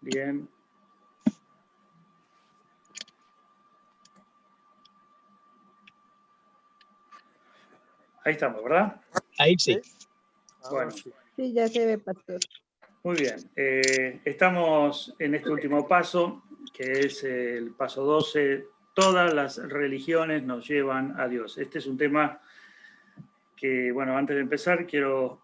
Bien. Ahí estamos, ¿verdad? Ahí sí. Bueno. Sí, ya se ve, pastor. Muy bien. Estamos en este último paso, que es el paso 12. Todas las religiones nos llevan a Dios. Este es un tema que, bueno, antes de empezar quiero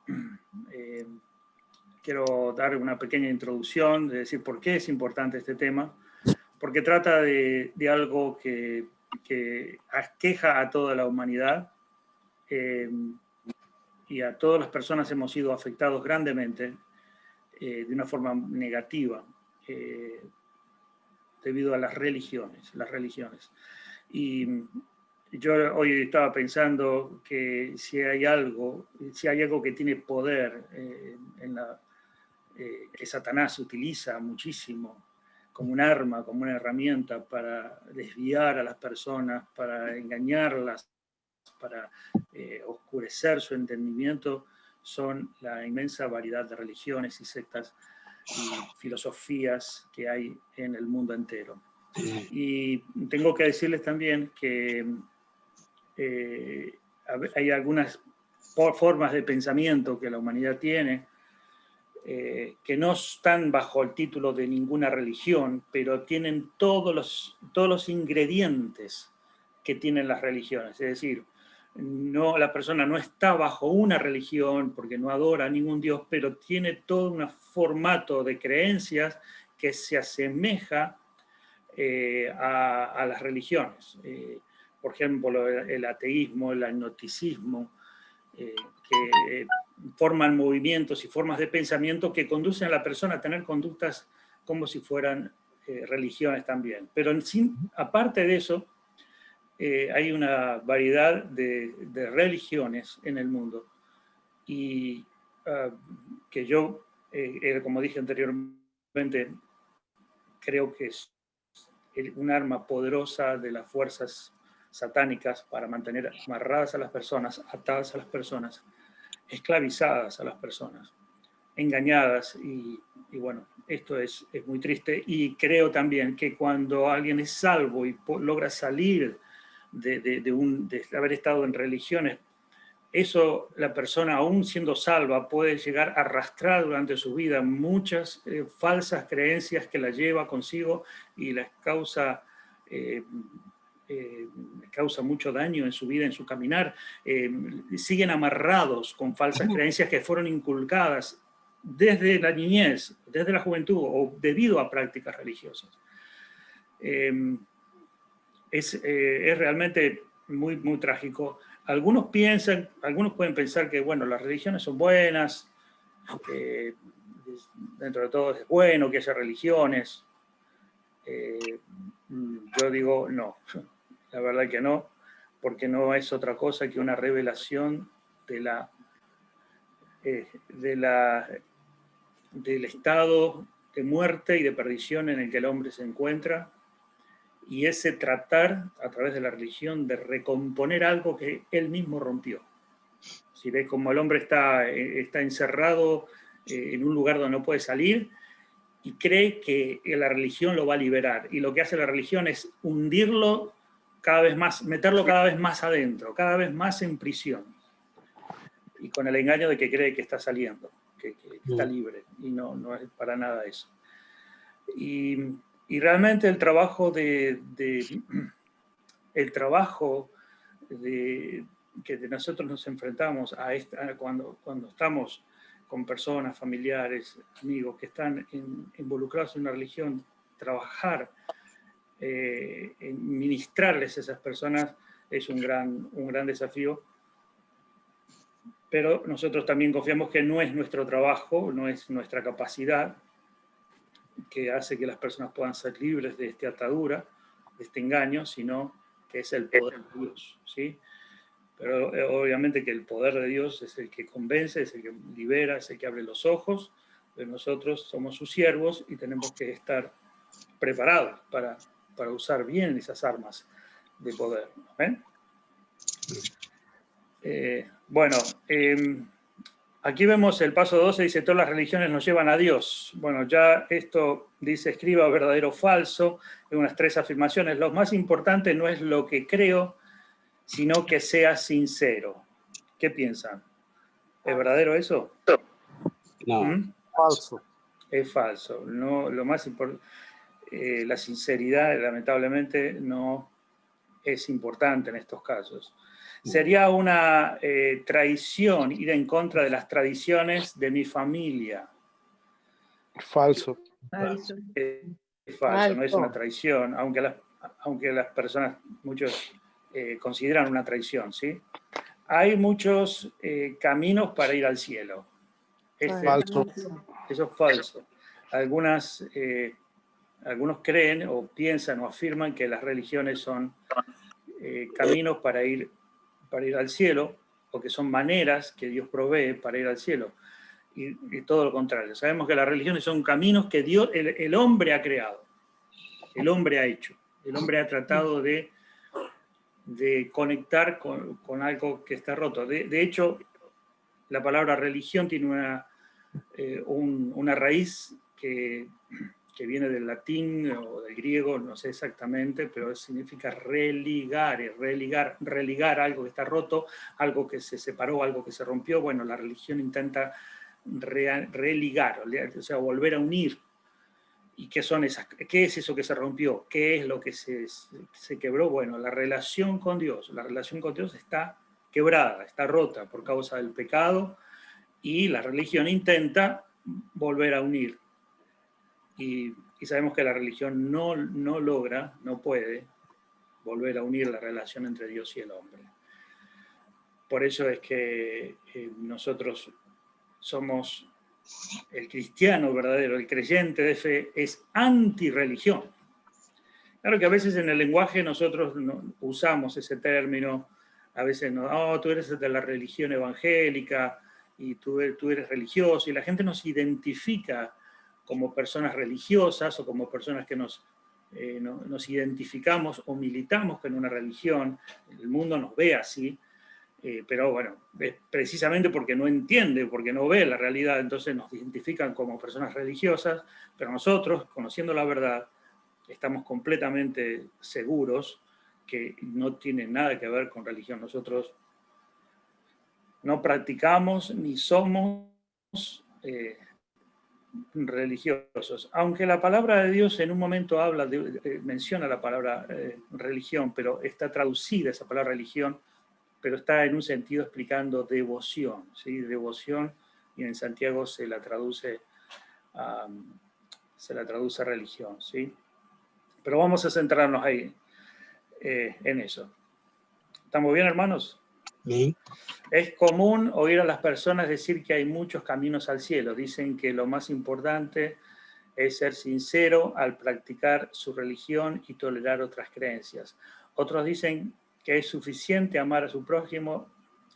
dar una pequeña introducción, de decir por qué es importante este tema, porque trata de algo que aqueja a toda la humanidad, y a todas las personas hemos sido afectados grandemente de una forma negativa debido a las religiones. Y yo hoy estaba pensando que si hay algo que tiene poder que Satanás utiliza muchísimo como un arma, como una herramienta para desviar a las personas, para engañarlas, para oscurecer su entendimiento, son la inmensa variedad de religiones y sectas y filosofías que hay en el mundo entero. Y tengo que decirles también que hay algunas formas de pensamiento que la humanidad tiene que no están bajo el título de ninguna religión, pero tienen todos los ingredientes que tienen las religiones. Es decir, la persona no está bajo una religión porque no adora a ningún Dios, pero tiene todo un formato de creencias que se asemeja a las religiones. Por ejemplo, el ateísmo, el agnosticismo, que forman movimientos y formas de pensamiento que conducen a la persona a tener conductas como si fueran religiones también. Pero aparte de eso, hay una variedad de religiones en el mundo y que yo, como dije anteriormente, creo que es un arma poderosa de las fuerzas satánicas para mantener amarradas a las personas, atadas a las personas, esclavizadas a las personas, engañadas y bueno, esto es muy triste. Y creo también que cuando alguien es salvo y logra salir de haber estado en religiones, eso, la persona, aún siendo salva, puede llegar a arrastrar durante su vida muchas falsas creencias que la lleva consigo y les causa mucho daño en su vida, en su caminar. Siguen amarrados con falsas creencias que fueron inculcadas desde la niñez, desde la juventud o debido a prácticas religiosas. Es realmente muy, muy trágico. Algunos pueden pensar que, bueno, las religiones son buenas, dentro de todo es bueno que haya religiones. Yo digo no, la verdad que no, porque no es otra cosa que una revelación del estado de muerte y de perdición en el que el hombre se encuentra, y ese tratar a través de la religión de recomponer algo que él mismo rompió. Si ves como el hombre está encerrado en un lugar donde no puede salir y cree que la religión lo va a liberar, y lo que hace la religión es hundirlo cada vez más, meterlo cada vez más adentro, cada vez más en prisión, y con el engaño de que cree que está saliendo, que está libre, y no es para nada eso. Y realmente el trabajo que nosotros nos enfrentamos cuando estamos con personas, familiares, amigos que están involucrados en una religión, trabajar, en ministrarles a esas personas es un gran desafío. Pero nosotros también confiamos que no es nuestro trabajo, no es nuestra capacidad que hace que las personas puedan ser libres de esta atadura, de este engaño, sino que es el poder de Dios, ¿sí? Pero obviamente que el poder de Dios es el que convence, es el que libera, es el que abre los ojos, pero nosotros somos sus siervos y tenemos que estar preparados para usar bien esas armas de poder. Bueno, Aquí vemos el paso 12, dice, todas las religiones nos llevan a Dios. Bueno, ya esto dice, escriba verdadero o falso, en unas 3 afirmaciones. Lo más importante no es lo que creo, sino que sea sincero. ¿Qué piensan? ¿Es verdadero eso? No. ¿Mm? Falso. Es falso. No, lo más importante, la sinceridad, lamentablemente, no es importante en estos casos. Sería una traición ir en contra de las tradiciones de mi familia. Falso. Falso. Es falso, no es una traición, aunque las personas, muchos consideran una traición, ¿sí? Hay muchos caminos para ir al cielo. Falso. Eso es falso. Algunos creen o piensan o afirman que las religiones son caminos para ir al cielo, o que son maneras que Dios provee para ir al cielo. Y todo lo contrario. Sabemos que las religiones son caminos que Dios, el hombre ha creado, el hombre ha hecho, el hombre ha tratado de conectar con algo que está roto. De hecho, la palabra religión tiene una raíz que viene del latín o del griego, no sé exactamente, pero significa religar, religar algo que está roto, algo que se separó, algo que se rompió. Bueno, la religión intenta religar, o sea, volver a unir. ¿Y qué es eso que se rompió? ¿Qué es lo que se quebró? Bueno, la relación con Dios. La relación con Dios está quebrada, está rota por causa del pecado, y la religión intenta volver a unir. Y sabemos que la religión no logra, no puede volver a unir la relación entre Dios y el hombre. Por eso es que nosotros somos, el cristiano verdadero, el creyente de fe, es antirreligión. Claro que a veces en el lenguaje nosotros usamos ese término, a veces tú eres de la religión evangélica y tú eres religioso, y la gente nos identifica como personas religiosas o como personas que nos identificamos o militamos con una religión. El mundo nos ve así, pero bueno, es precisamente porque no entiende, porque no ve la realidad, entonces nos identifican como personas religiosas, pero nosotros, conociendo la verdad, estamos completamente seguros que no tiene nada que ver con religión. Nosotros no practicamos ni somos religiosos. Aunque la palabra de Dios en un momento menciona la palabra religión, pero está traducida esa palabra religión, pero está en un sentido explicando devoción, ¿sí? Devoción, y en Santiago se la traduce religión, ¿sí? Pero vamos a centrarnos ahí, en eso. ¿Estamos bien, hermanos? Sí. Es común oír a las personas decir que hay muchos caminos al cielo. Dicen que lo más importante es ser sincero al practicar su religión y tolerar otras creencias. Otros dicen que es suficiente amar a su prójimo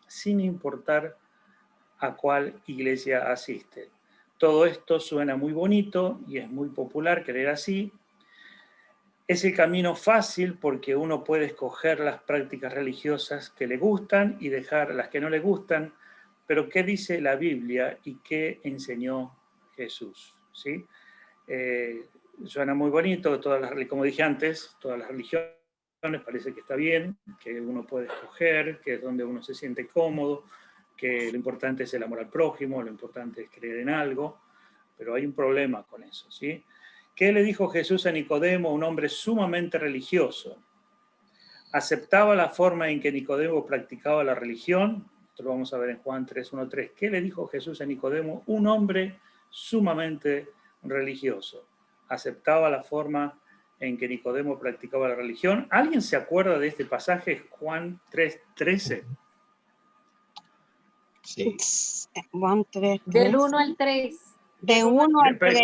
sin importar a cuál iglesia asiste. Todo esto suena muy bonito y es muy popular creer así. Es el camino fácil porque uno puede escoger las prácticas religiosas que le gustan y dejar las que no le gustan, pero ¿qué dice la Biblia y qué enseñó Jesús? ¿Sí? Suena muy bonito, como dije antes, todas las religiones parece que está bien, que uno puede escoger, que es donde uno se siente cómodo, que lo importante es el amor al prójimo, lo importante es creer en algo, pero hay un problema con eso, ¿sí? ¿Qué le dijo Jesús a Nicodemo, un hombre sumamente religioso? ¿Aceptaba la forma en que Nicodemo practicaba la religión? Esto lo vamos a ver en Juan 3:1-3. ¿Qué le dijo Jesús a Nicodemo, un hombre sumamente religioso? ¿Aceptaba la forma en que Nicodemo practicaba la religión? ¿Alguien se acuerda de este pasaje, Juan 3:13? Sí. Juan 3, Del 1 al 3. De 1 al 3.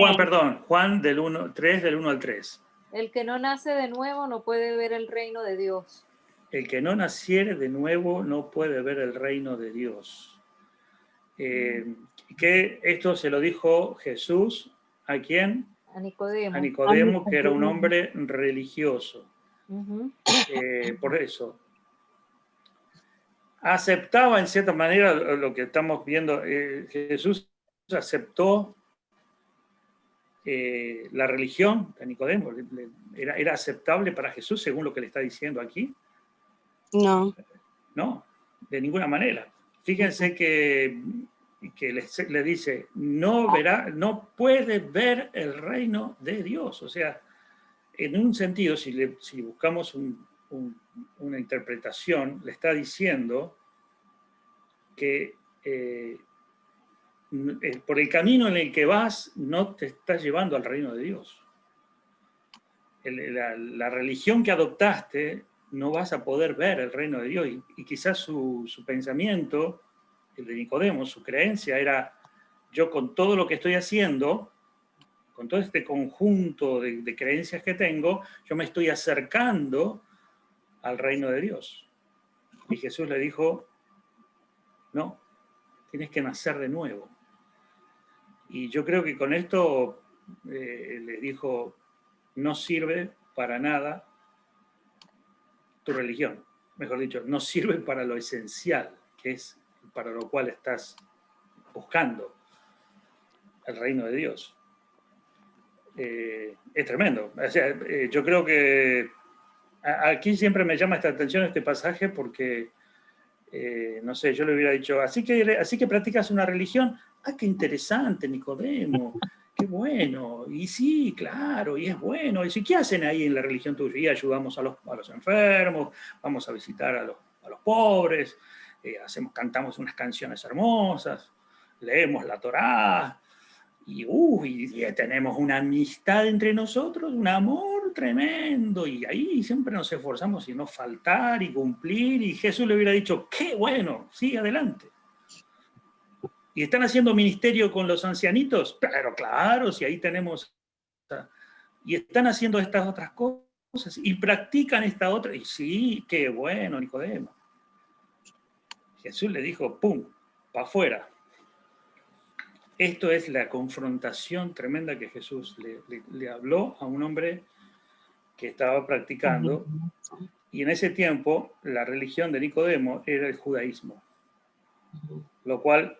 Juan 3, del 1 al 3. El que no nace de nuevo no puede ver el reino de Dios. El que no naciere de nuevo no puede ver el reino de Dios. Que esto se lo dijo Jesús, ¿a quién? A Nicodemo. A Nicodemo, que era un hombre religioso. Uh-huh. Por eso. aceptaba en cierta manera lo que estamos viendo. Jesús aceptó la religión de Nicodemo. ¿Era aceptable para Jesús según lo que le está diciendo aquí? No. No, de ninguna manera. Fíjense que le dice, no puede ver el reino de Dios. O sea, en un sentido, si buscamos una interpretación, le está diciendo que por el camino en el que vas no te estás llevando al reino de Dios. La religión que adoptaste no vas a poder ver el reino de Dios. Y quizás su pensamiento, el de Nicodemo, su creencia era, yo con todo lo que estoy haciendo, con todo este conjunto de creencias que tengo, yo me estoy acercando al reino de Dios. Y Jesús le dijo, no, tienes que nacer de nuevo. Y yo creo que con esto le dijo, no sirve para nada tu religión. Mejor dicho, no sirve para lo esencial, que es para lo cual estás buscando el reino de Dios. Es tremendo. O sea, yo creo que aquí siempre me llama esta atención este pasaje porque, no sé, yo le hubiera dicho, así que practicas una religión. Ah, qué interesante, Nicodemo. Qué bueno. Y sí, claro, y es bueno. ¿Y sí, qué hacen ahí en la religión tuya? Y ayudamos a los enfermos, vamos a visitar a los pobres, cantamos unas canciones hermosas, leemos la Torá, y tenemos una amistad entre nosotros, un amor tremendo, y ahí siempre nos esforzamos y no faltar y cumplir, y Jesús le hubiera dicho, qué bueno, sí, adelante. ¿Y están haciendo ministerio con los ancianitos? Pero claro, si ahí tenemos... Y están haciendo estas otras cosas, y practican esta otra, y sí, qué bueno, Nicodemo. Jesús le dijo, pum, para afuera. Esto es la confrontación tremenda que Jesús le habló a un hombre que estaba practicando, y en ese tiempo la religión de Nicodemo era el judaísmo, lo cual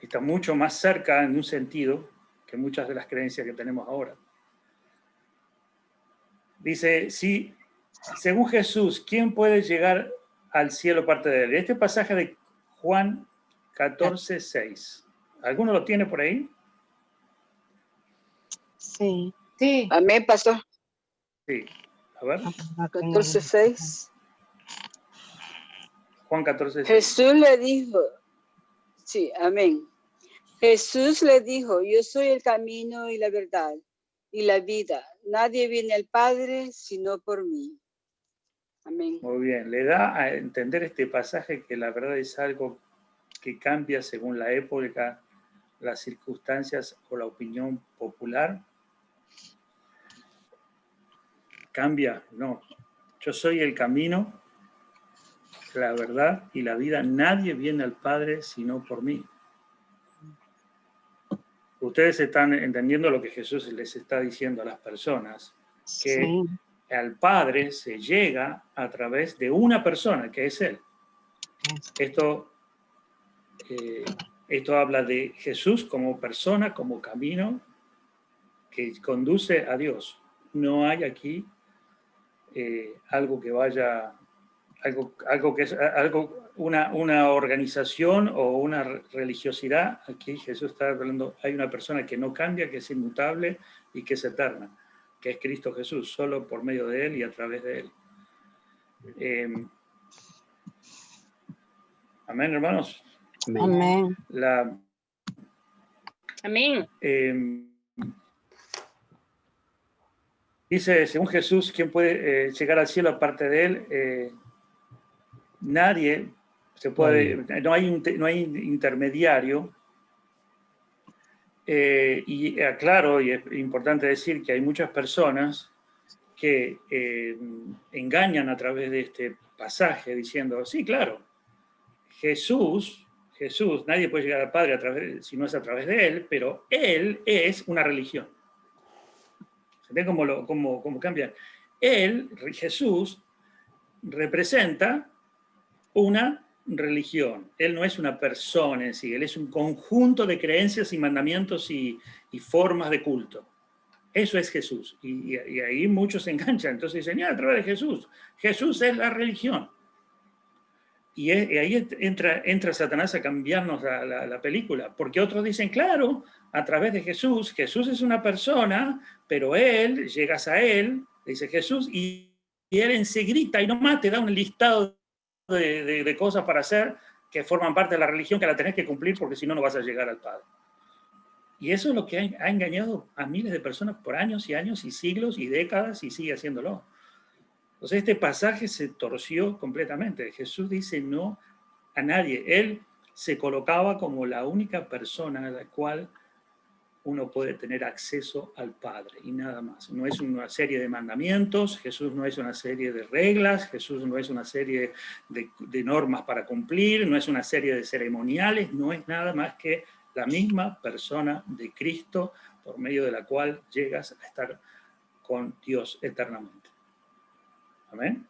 está mucho más cerca en un sentido que muchas de las creencias que tenemos ahora. Dice, sí, según Jesús, ¿quién puede llegar al cielo aparte de él? Este pasaje de Juan 14:6. ¿Alguno lo tiene por ahí? Sí. Sí. Amén, pastor. Sí. A ver. 14:6. Juan 14:6. Jesús le dijo, sí, amén. Jesús le dijo, yo soy el camino y la verdad y la vida. Nadie viene al Padre sino por mí. Amén. Muy bien. Le da a entender este pasaje que la verdad es algo que cambia según la época, las circunstancias o la opinión popular. ¿Cambia? No. Yo soy el camino, la verdad y la vida. Nadie viene al Padre sino por mí. Ustedes están entendiendo lo que Jesús les está diciendo a las personas, que Sí. al Padre se llega a través de una persona, que es Él. Esto habla de Jesús como persona, como camino que conduce a Dios. No hay aquí algo que vaya, algo que es una organización o una religiosidad. Aquí Jesús está hablando, hay una persona que no cambia, que es inmutable y que es eterna, que es Cristo Jesús, solo por medio de Él y a través de Él. Amén, hermanos. Amén. Amén. Dice, según Jesús, ¿quién puede llegar al cielo aparte de Él? Nadie se puede, no hay intermediario. Y aclaro, y es importante decir que hay muchas personas que engañan a través de este pasaje diciendo, sí, claro, Jesús, nadie puede llegar al Padre si no es a través de Él, pero Él es una religión. ¿Se ve cómo cambian? Él, Jesús, representa una religión. Él no es una persona en sí, Él es un conjunto de creencias y mandamientos y formas de culto. Eso es Jesús. Y ahí muchos se enganchan. Entonces dicen, a través de Jesús. Jesús es la religión. Y ahí entra Satanás a cambiarnos la película. Porque otros dicen, claro, a través de Jesús. Jesús es una persona, pero Él, llegas a Él, dice Jesús, y Él en se grita y nomás te da un listado de cosas para hacer que forman parte de la religión que la tenés que cumplir porque si no, no vas a llegar al Padre. Y eso es lo que ha engañado a miles de personas por años y años y siglos y décadas y sigue haciéndolo. Entonces este pasaje se torció completamente. Jesús dice no a nadie. Él se colocaba como la única persona a la cual uno puede tener acceso al Padre y nada más. No es una serie de mandamientos, Jesús no es una serie de reglas, Jesús no es una serie de normas para cumplir, no es una serie de ceremoniales, no es nada más que la misma persona de Cristo por medio de la cual llegas a estar con Dios eternamente. Amén.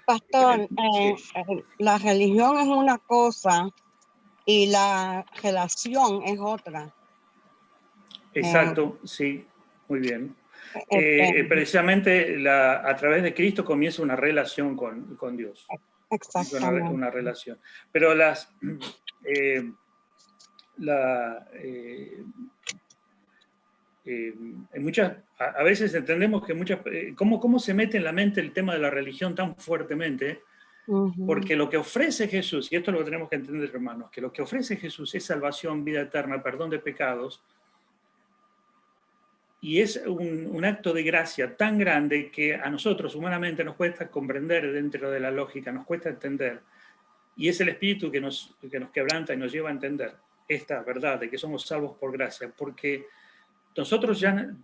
Pastor, Sí. la religión es una cosa y la relación es otra. Exacto, sí, muy bien. Precisamente a través de Cristo comienza una relación con Dios. Exactamente. Una relación. Pero a veces entendemos que ¿cómo se mete en la mente el tema de la religión tan fuertemente? Porque lo que ofrece Jesús, y esto es lo que tenemos que entender, hermanos, que lo que ofrece Jesús es salvación, vida eterna, perdón de pecados, y es un acto de gracia tan grande que a nosotros humanamente nos cuesta comprender dentro de la lógica, nos cuesta entender, y es el Espíritu que nos quebranta y nos lleva a entender esta verdad de que somos salvos por gracia, porque nosotros ya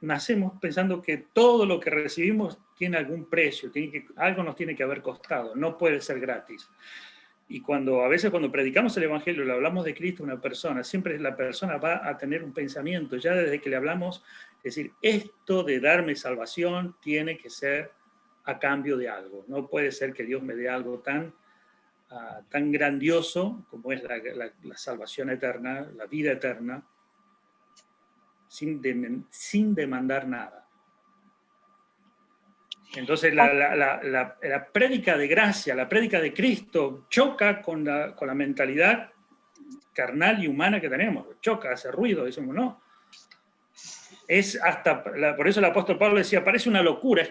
nacemos pensando que todo lo que recibimos tiene algún precio, algo nos tiene que haber costado, no puede ser gratis. Y a veces cuando predicamos el Evangelio, le hablamos de Cristo a una persona, siempre la persona va a tener un pensamiento, ya desde que le hablamos, es decir, esto de darme salvación tiene que ser a cambio de algo. No puede ser que Dios me dé algo tan grandioso como es la salvación eterna, la vida eterna, sin demandar nada. Entonces la prédica de gracia, la prédica de Cristo choca con la mentalidad carnal y humana que tenemos, choca, hace ruido, decimos no. Es por eso el apóstol Pablo decía, parece una locura,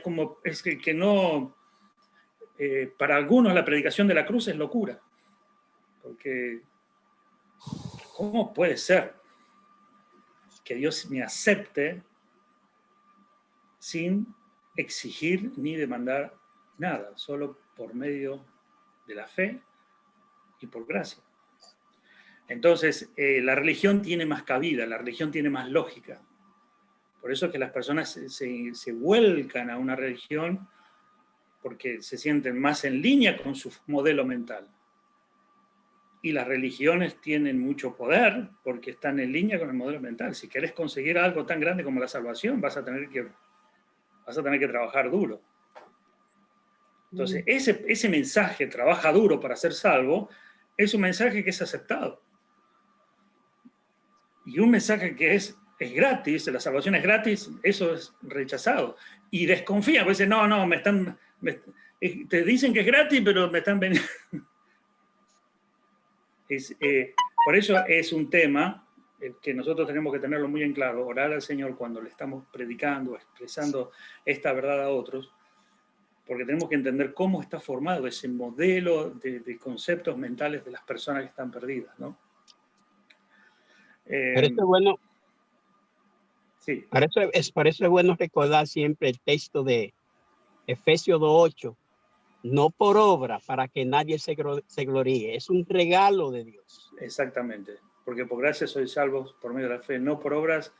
es que no, para algunos la predicación de la cruz es locura, porque ¿cómo puede ser que Dios me acepte sin exigir ni demandar nada, solo por medio de la fe y por gracia? Entonces, la religión tiene más cabida, la religión tiene más lógica. Por eso es que las personas se vuelcan a una religión porque se sienten más en línea con su modelo mental. Y las religiones tienen mucho poder porque están en línea con el modelo mental. Si querés conseguir algo tan grande como la salvación, vas a tener que trabajar duro. Entonces, ese mensaje, trabaja duro para ser salvo, es un mensaje que es aceptado. Y un mensaje que es gratis, la salvación es gratis, eso es rechazado. Y desconfía, pues dicen, no, te dicen que es gratis, pero me están vendiendo. Por eso es un tema que nosotros tenemos que tenerlo muy en claro, orar al Señor cuando le estamos predicando, expresando esta verdad a otros, porque tenemos que entender cómo está formado ese modelo de conceptos mentales de las personas que están perdidas, ¿no? Parece bueno. Sí. Por eso es bueno recordar siempre el texto de Efesios 2:8. No por obra, para que nadie se gloríe. Es un regalo de Dios. Exactamente. Porque por gracia sois salvos por medio de la fe, no por obras,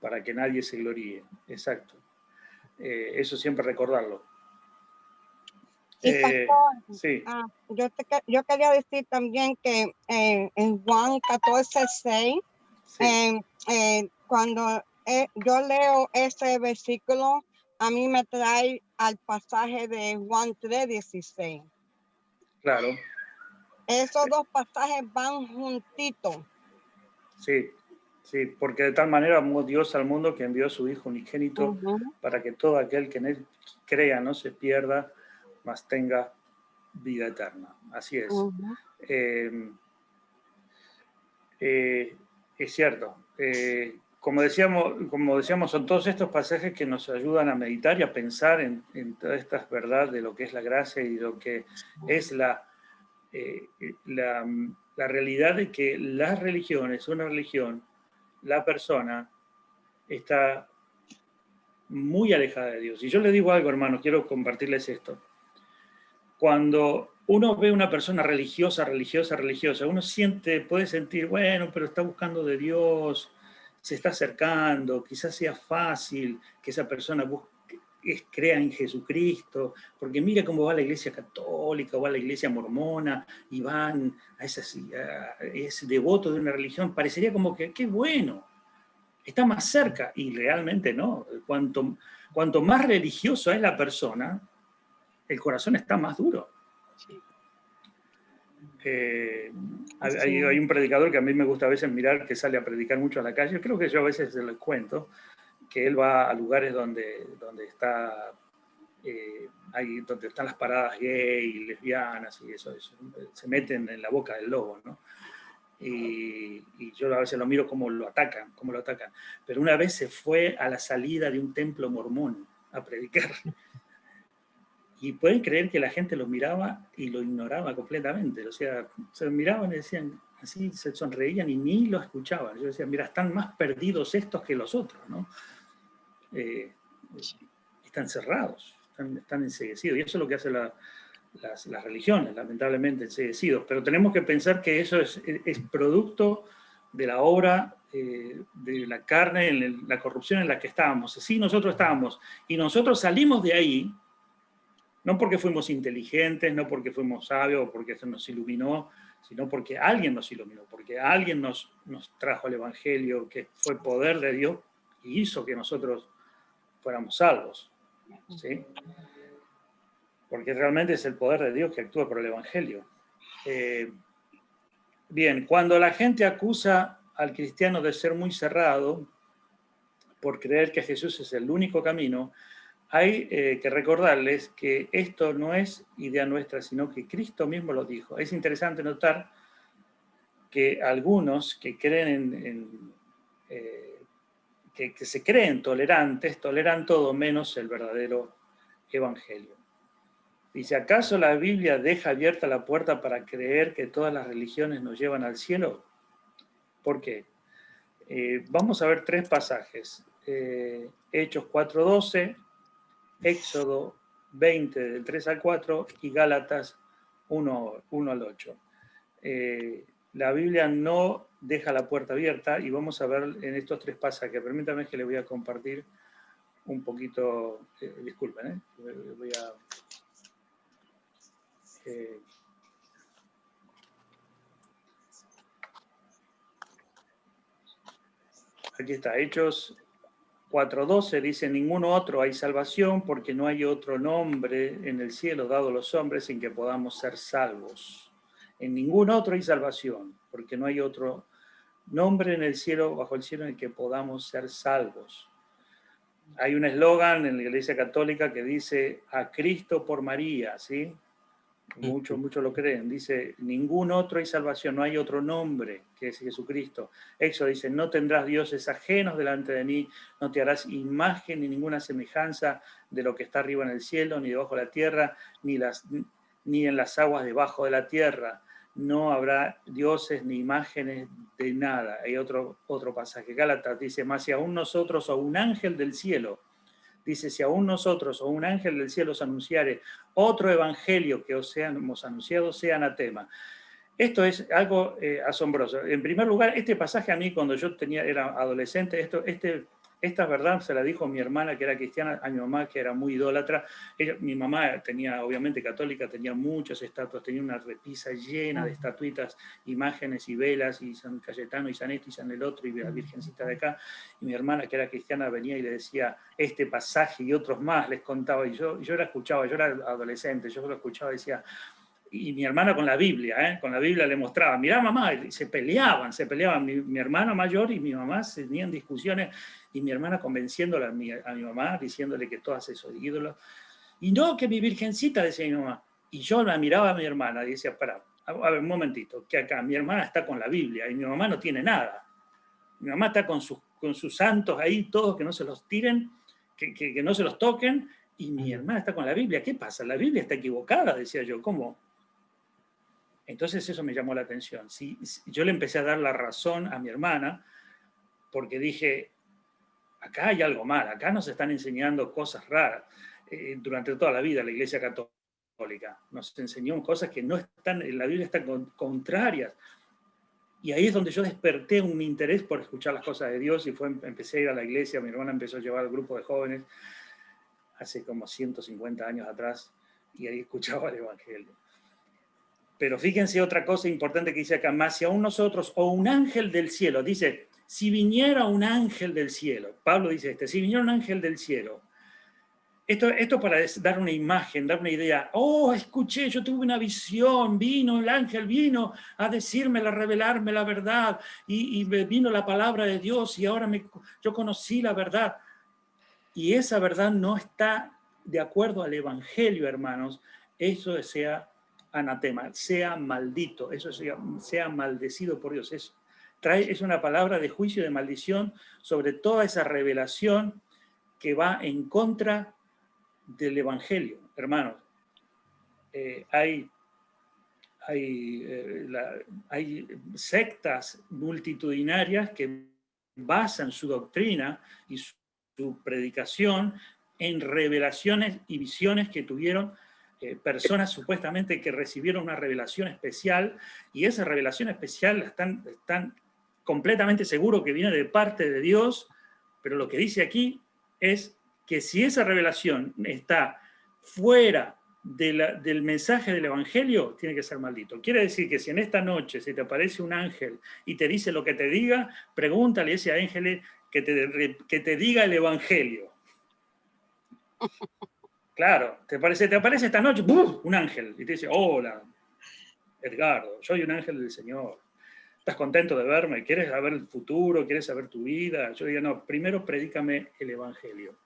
para que nadie se gloríe. Exacto. Eso siempre recordarlo. Y pastor, sí. yo quería decir también que en Juan 14:6, sí. cuando yo leo ese versículo, a mí me trae al pasaje de Juan 3:16. Claro, Esos dos pasajes van juntitos. sí, sí, porque de tal manera amó Dios al mundo que envió a su Hijo unigénito Ujú. para que todo aquel que en él crea no se pierda, mas tenga vida eterna. Así es. Ujú. Es cierto. Como decíamos, son todos estos pasajes que nos ayudan a meditar y a pensar en todas estas verdades de lo que es la gracia y lo que es la realidad de que las religiones, una religión, la persona está muy alejada de Dios. Y yo le digo algo, hermano, quiero compartirles esto. Cuando uno ve una persona religiosa, uno puede sentir, bueno, pero está buscando de Dios, se está acercando, quizás sea fácil que esa persona crea en Jesucristo, porque mira cómo va la iglesia católica, o va la iglesia mormona, y van es devoto de una religión, parecería como que, qué bueno, está más cerca, y realmente no. Cuanto más religiosa es la persona, el corazón está más duro. Sí. Hay un predicador que a mí me gusta a veces mirar, que sale a predicar mucho a la calle, creo que yo a veces se lo cuento, que él va a lugares donde están las paradas gay, lesbianas y eso, se meten en la boca del lobo, ¿no? Y yo a veces lo miro cómo lo atacan. Pero una vez se fue a la salida de un templo mormón a predicar. Y pueden creer que la gente lo miraba y lo ignoraba completamente. O sea, se miraban y decían, así se sonreían y ni lo escuchaban. Yo decía, mira, están más perdidos estos que los otros, ¿no? Están cerrados, están enceguecidos. Y eso es lo que hacen las religiones, lamentablemente, enceguecidos. Pero tenemos que pensar que eso es producto de la obra de la carne, en la corrupción en la que estábamos. Sí, nosotros estábamos. Y nosotros salimos de ahí, no porque fuimos inteligentes, no porque fuimos sabios, o porque se nos iluminó, sino porque alguien nos iluminó, porque alguien nos trajo el Evangelio, que fue poder de Dios, y hizo que nosotros fuéramos salvos. ¿Sí? Porque realmente es el poder de Dios que actúa por el Evangelio. Bien, cuando la gente acusa al cristiano de ser muy cerrado, por creer que Jesús es el único camino, hay que recordarles que esto no es idea nuestra, sino que Cristo mismo lo dijo. Es interesante notar que algunos que creen que se creen tolerantes, toleran todo menos el verdadero Evangelio. Dice, ¿acaso la Biblia deja abierta la puerta para creer que todas las religiones nos llevan al cielo? ¿Por qué? Vamos a ver tres pasajes. Hechos 4:12, Éxodo 20, del 3 al 4, y Gálatas 1 al 8. La Biblia no deja la puerta abierta, y vamos a ver en estos tres pasajes. Permítame que les voy a compartir un poquito, disculpen, voy a... aquí está, Hechos 4:12 dice, ninguno otro hay salvación porque no hay otro nombre en el cielo dado a los hombres en que podamos ser salvos. En ningún otro hay salvación porque no hay otro nombre en el cielo, bajo el cielo, en el que podamos ser salvos. Hay un eslogan en la Iglesia Católica que dice, a Cristo por María, ¿sí? Muchos lo creen. Dice, ningún otro hay salvación, no hay otro nombre que es Jesucristo. Éxodo dice, no tendrás dioses ajenos delante de mí, no te harás imagen ni ninguna semejanza de lo que está arriba en el cielo, ni debajo de la tierra, ni en las aguas debajo de la tierra. No habrá dioses ni imágenes de nada. Hay otro pasaje. Gálatas dice, más si aún nosotros o un ángel del cielo, dice, si aún nosotros o un ángel del cielo os anunciare otro evangelio que os hemos anunciado, sea anatema. Esto es algo asombroso. En primer lugar, este pasaje a mí, cuando yo era adolescente, esta verdad se la dijo mi hermana, que era cristiana, a mi mamá, que era muy idólatra. Mi mamá tenía, obviamente católica, tenía muchas estatuas, tenía una repisa llena de estatuitas, imágenes y velas, y San Cayetano, y San esto, y San el otro, y la Virgencita de acá. Y mi hermana, que era cristiana, venía y le decía este pasaje y otros más, les contaba, y yo la escuchaba, yo era adolescente, yo lo escuchaba y decía... Y mi hermana con la Biblia le mostraba, mirá mamá, y se peleaban, mi hermana mayor y mi mamá se tenían discusiones, y mi hermana convenciéndola a mi mamá, diciéndole que todas esos ídolos, y no, que mi virgencita, decía mi mamá, y yo la miraba a mi hermana y decía, a ver, un momentito, que acá mi hermana está con la Biblia, y mi mamá no tiene nada, mi mamá está con sus santos ahí, todos, que no se los tiren, que no se los toquen, y mi hermana está con la Biblia, ¿qué pasa? La Biblia está equivocada, decía yo, ¿cómo? Entonces eso me llamó la atención. Sí, yo le empecé a dar la razón a mi hermana porque dije, acá hay algo mal, acá nos están enseñando cosas raras. Durante toda la vida la Iglesia Católica nos enseñó cosas que no están, en la Biblia están contrarias. Y ahí es donde yo desperté un interés por escuchar las cosas de Dios y empecé a ir a la iglesia. Mi hermana empezó a llevar al grupo de jóvenes hace como 150 años atrás y ahí escuchaba el Evangelio. Pero fíjense otra cosa importante que dice acá, más si aún nosotros, o un ángel del cielo, dice, si viniera un ángel del cielo, Pablo dice si viniera un ángel del cielo, esto para dar una imagen, dar una idea, escuché, yo tuve una visión, el ángel vino a decirme, a revelarme la verdad, y vino la palabra de Dios, y ahora yo conocí la verdad, y esa verdad no está de acuerdo al evangelio, hermanos, eso sea anatema, sea maldito, eso sea maldecido por Dios. Es una palabra de juicio y de maldición sobre toda esa revelación que va en contra del evangelio, hermanos. Hay sectas multitudinarias que basan su doctrina y su predicación en revelaciones y visiones que tuvieron personas supuestamente que recibieron una revelación especial, y esa revelación especial están completamente seguros que viene de parte de Dios, pero lo que dice aquí es que si esa revelación está fuera del mensaje del evangelio, tiene que ser maldito. Quiere decir que si en esta noche se te aparece un ángel y te dice lo que te diga, pregúntale a ese ángel que te diga el evangelio. Claro, te aparece esta noche, ¡buf!, un ángel, y te dice, hola, Edgardo, soy un ángel del Señor. ¿Estás contento de verme? ¿Quieres saber el futuro? ¿Quieres saber tu vida? Yo digo, no, primero predícame el evangelio.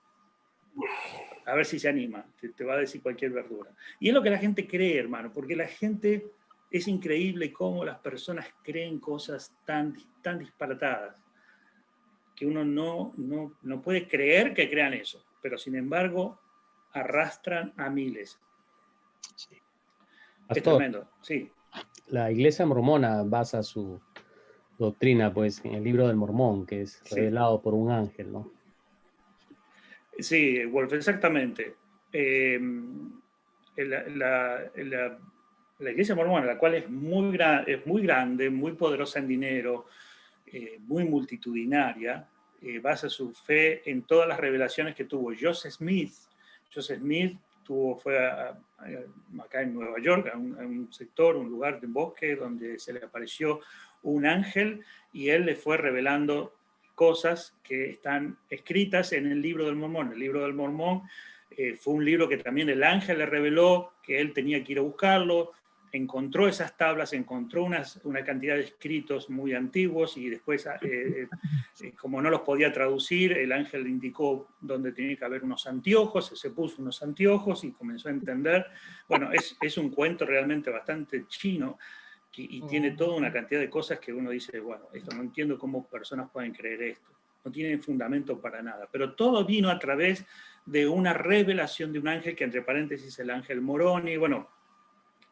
A ver si se anima, te va a decir cualquier verdura. Y es lo que la gente cree, hermano, porque la gente, es increíble cómo las personas creen cosas tan disparatadas, que uno no puede creer que crean eso, pero sin embargo arrastran a miles. Sí. Es tremendo, sí. La Iglesia Mormona basa su doctrina, pues, en el libro del Mormón, que es revelado por un ángel, ¿no? Sí, Wolf, exactamente. La Iglesia Mormona, la cual es muy grande, muy poderosa en dinero, muy multitudinaria, basa su fe en todas las revelaciones que tuvo Joseph Smith. Joseph Smith fue acá en Nueva York, a un sector, un lugar de bosque, donde se le apareció un ángel y él le fue revelando cosas que están escritas en el libro del Mormón. El libro del Mormón fue un libro que también el ángel le reveló, que él tenía que ir a buscarlo, encontró esas tablas, encontró una cantidad de escritos muy antiguos y después, como no los podía traducir, el ángel le indicó dónde tenía que haber unos anteojos, se puso unos anteojos y comenzó a entender. Bueno, es un cuento realmente bastante chino y tiene toda una cantidad de cosas que uno dice, bueno, esto no entiendo cómo personas pueden creer esto. No tienen fundamento para nada. Pero todo vino a través de una revelación de un ángel, que entre paréntesis el ángel Moroni, bueno,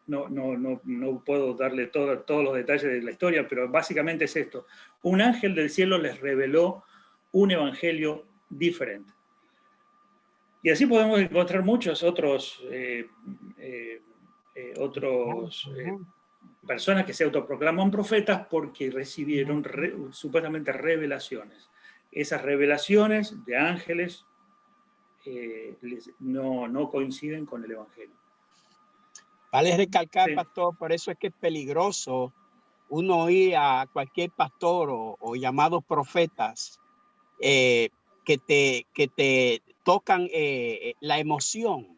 no puedo darle todos los detalles de la historia, pero básicamente es esto. Un ángel del cielo les reveló un evangelio diferente. Y así podemos encontrar muchos otros personas que se autoproclaman profetas porque recibieron supuestamente revelaciones. esas revelaciones de ángeles no coinciden con el Evangelio. Vale recalcar, Sí. pastor, por eso es que es peligroso uno oír a cualquier pastor o llamados profetas que te tocan la emoción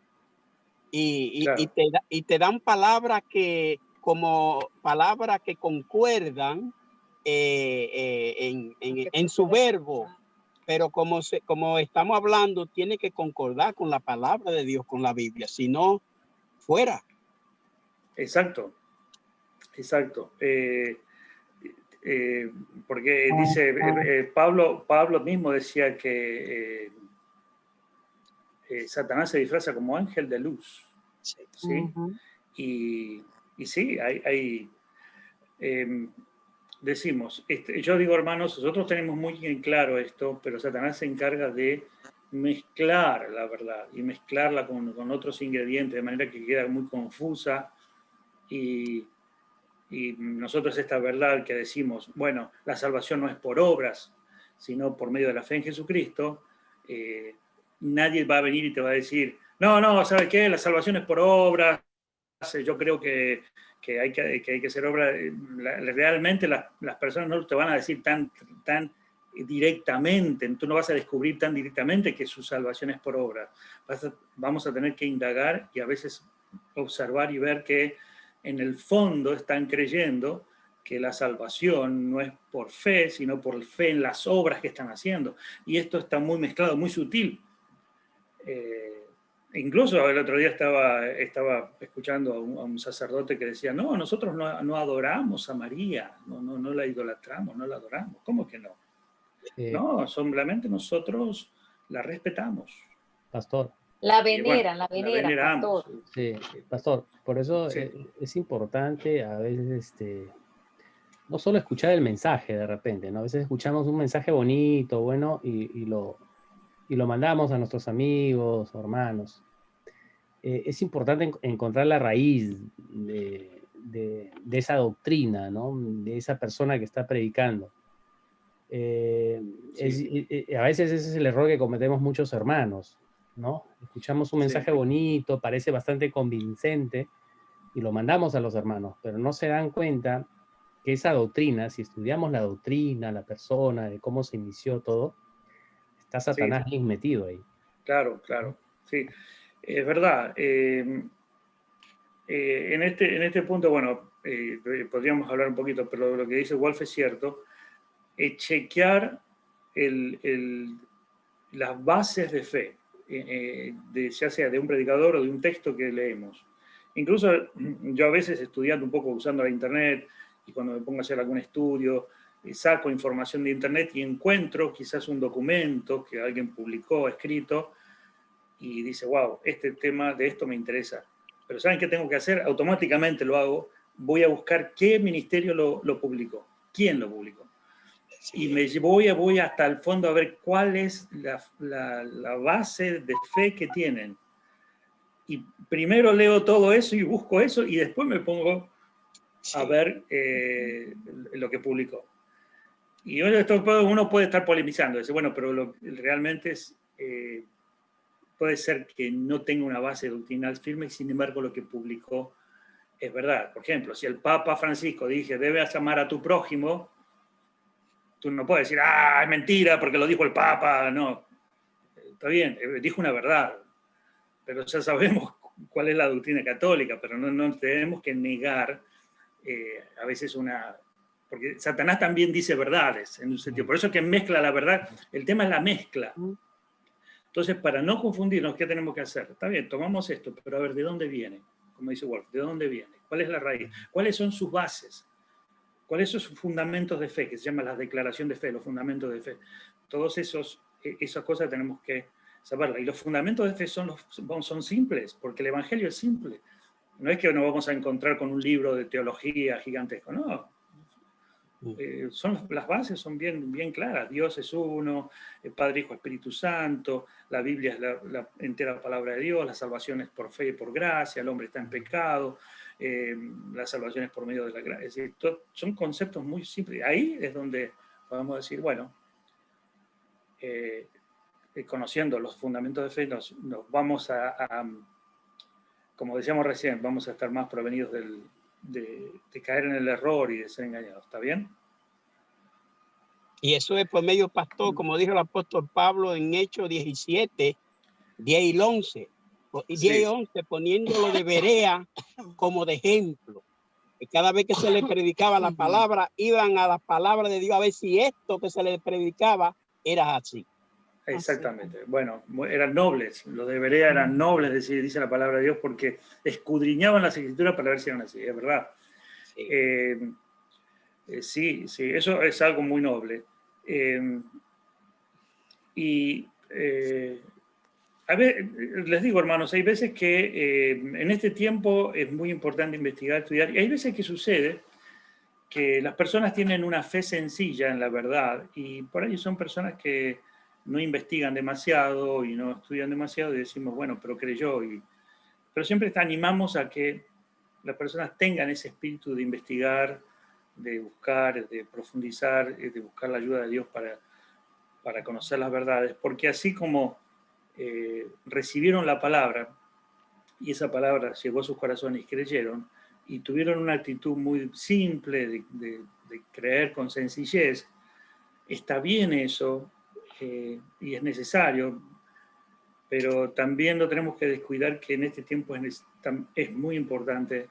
Claro. y te dan palabras que concuerdan en su verbo, pero como estamos hablando, tiene que concordar con la palabra de Dios, con la Biblia, si no, fuera. Exacto. Porque dice, Pablo mismo decía que Satanás se disfraza como ángel de luz. Sí. ¿Sí? Y sí, decimos, yo digo, hermanos, nosotros tenemos muy en claro esto, pero Satanás se encarga de mezclar la verdad y mezclarla con otros ingredientes, de manera que queda muy confusa. Y nosotros esta verdad que decimos, bueno, la salvación no es por obras, sino por medio de la fe en Jesucristo, nadie va a venir y te va a decir, no, ¿sabes qué? La salvación es por obras, yo creo que hay que hacer obras. Realmente las personas no te van a decir tan directamente, tú no vas a descubrir tan directamente que su salvación es por obras. Vamos a tener que indagar y a veces observar y ver que en el fondo están creyendo que la salvación no es por fe, sino por fe en las obras que están haciendo. Y esto está muy mezclado, muy sutil. Incluso el otro día estaba escuchando a un sacerdote que decía, no, nosotros no adoramos a María, no la idolatramos, no la adoramos. ¿Cómo que no? No, solamente nosotros la respetamos. Pastor. La Y bueno, veneran, la veneramos. pastor. Sí, pastor, por eso Sí. es importante a veces no solo escuchar el mensaje de repente, ¿no? A veces escuchamos un mensaje bonito, bueno, y lo mandamos a nuestros amigos o hermanos. Es importante encontrar la raíz de esa doctrina, ¿no? De esa persona que está predicando. A veces ese es el error que cometemos muchos hermanos, ¿no? Escuchamos un mensaje bonito, parece bastante convincente y lo mandamos a los hermanos, pero no se dan cuenta que esa doctrina, si estudiamos la doctrina, la persona, de cómo se inició todo, está Satanás bien metido ahí. Claro, sí, es verdad. En este punto, bueno, podríamos hablar un poquito, pero lo que dice Wolf es cierto. Chequear las bases de fe, ya sea de un predicador o de un texto que leemos. Incluso yo a veces estudiando un poco, usando la internet, y cuando me pongo a hacer algún estudio, saco información de internet y encuentro quizás un documento que alguien publicó, escrito, y dice, wow, este tema de esto me interesa. Pero ¿saben qué tengo que hacer? Automáticamente lo hago, voy a buscar qué ministerio lo publicó, quién lo publicó. Y voy hasta el fondo a ver cuál es la base de fe que tienen. Y primero leo todo eso y busco eso y después me pongo a ver lo que publicó. Y uno puede estar polemizando, dice, bueno, pero realmente puede ser que no tenga una base doctrinal firme y sin embargo lo que publicó es verdad. Por ejemplo, si el Papa Francisco dice, debes amar a tu prójimo, tú no puedes decir, es mentira porque lo dijo el Papa. No, está bien, dijo una verdad, pero ya sabemos cuál es la doctrina católica, pero no tenemos que negar a veces porque Satanás también dice verdades, en un sentido. Por eso es que mezcla la verdad. El tema es la mezcla. Entonces, para no confundirnos, ¿qué tenemos que hacer? Está bien, tomamos esto, pero a ver, ¿de dónde viene? Como dice Wolf, ¿de dónde viene? ¿Cuál es la raíz? ¿Cuáles son sus bases? ¿Cuáles son sus fundamentos de fe? Que se llama la declaración de fe, los fundamentos de fe. Todas esas cosas tenemos que saberlas. Y los fundamentos de fe son simples, porque el Evangelio es simple. No es que nos vamos a encontrar con un libro de teología gigantesco, no. Las bases son bien claras. Dios es uno, el Padre, Hijo, Espíritu Santo, la Biblia es la entera palabra de Dios, la salvación es por fe y por gracia, el hombre está en pecado, la salvación es por medio de la gracia. Es decir, son conceptos muy simples. Ahí es donde podemos decir, bueno, conociendo los fundamentos de fe, nos vamos como decíamos recién, vamos a estar más provenidos de caer en el error y de ser engañados. ¿Está bien? Y eso es por medio, pastor, como dijo el apóstol Pablo en Hechos 17, 10 y 11. Y 10 y 11, poniéndolo de Berea como de ejemplo. Y cada vez que se le predicaba la palabra, iban a la palabra de Dios a ver si esto que se le predicaba era así. Exactamente. Bueno, eran nobles. Los de Berea eran nobles, dice la palabra de Dios, porque escudriñaban las escrituras para ver si eran así. Es verdad. Sí. Sí, eso es algo muy noble. A ver, les digo, hermanos, hay veces que en este tiempo es muy importante investigar, estudiar, y hay veces que sucede que las personas tienen una fe sencilla en la verdad, y por ahí son personas que no investigan demasiado y no estudian demasiado, y decimos, bueno, pero creyó. Pero siempre te animamos a que las personas tengan ese espíritu de investigar, de buscar, de profundizar, de buscar la ayuda de Dios para conocer las verdades, porque así como recibieron la palabra y esa palabra llegó a sus corazones y creyeron y tuvieron una actitud muy simple de creer con sencillez, está bien eso y es necesario, pero también no tenemos que descuidar que en este tiempo es muy importante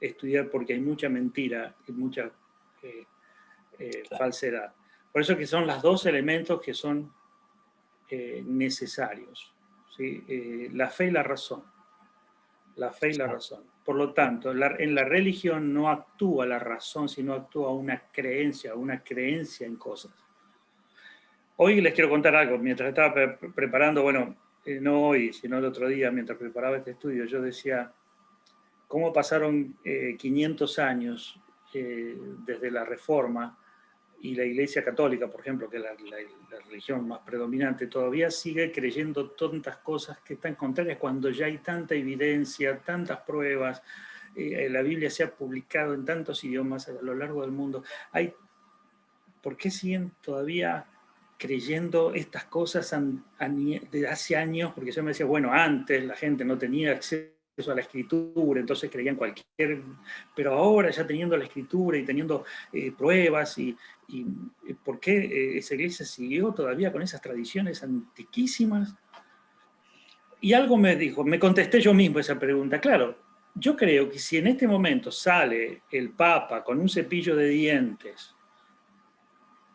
estudiar, porque hay mucha mentira y mucha falsedad. Por eso que son los dos elementos que son necesarios, ¿sí? La fe y la razón. La fe y la razón. Por lo tanto, en la religión no actúa la razón, sino actúa una creencia en cosas. Hoy les quiero contar algo. Mientras estaba preparando, bueno, no hoy, sino el otro día, mientras preparaba este estudio, yo decía, ¿cómo pasaron 500 años desde la Reforma? Y la Iglesia Católica, por ejemplo, que es la religión más predominante, todavía sigue creyendo tantas cosas que están contrarias cuando ya hay tanta evidencia, tantas pruebas. La Biblia se ha publicado en tantos idiomas a lo largo del mundo. ¿Por qué siguen todavía creyendo estas cosas de hace años? Porque yo me decía, bueno, antes la gente no tenía acceso a la escritura, entonces creían pero ahora ya teniendo la escritura y teniendo pruebas, y ¿por qué esa iglesia siguió todavía con esas tradiciones antiquísimas? Y algo me contesté yo mismo esa pregunta. Claro, yo creo que si en este momento sale el Papa con un cepillo de dientes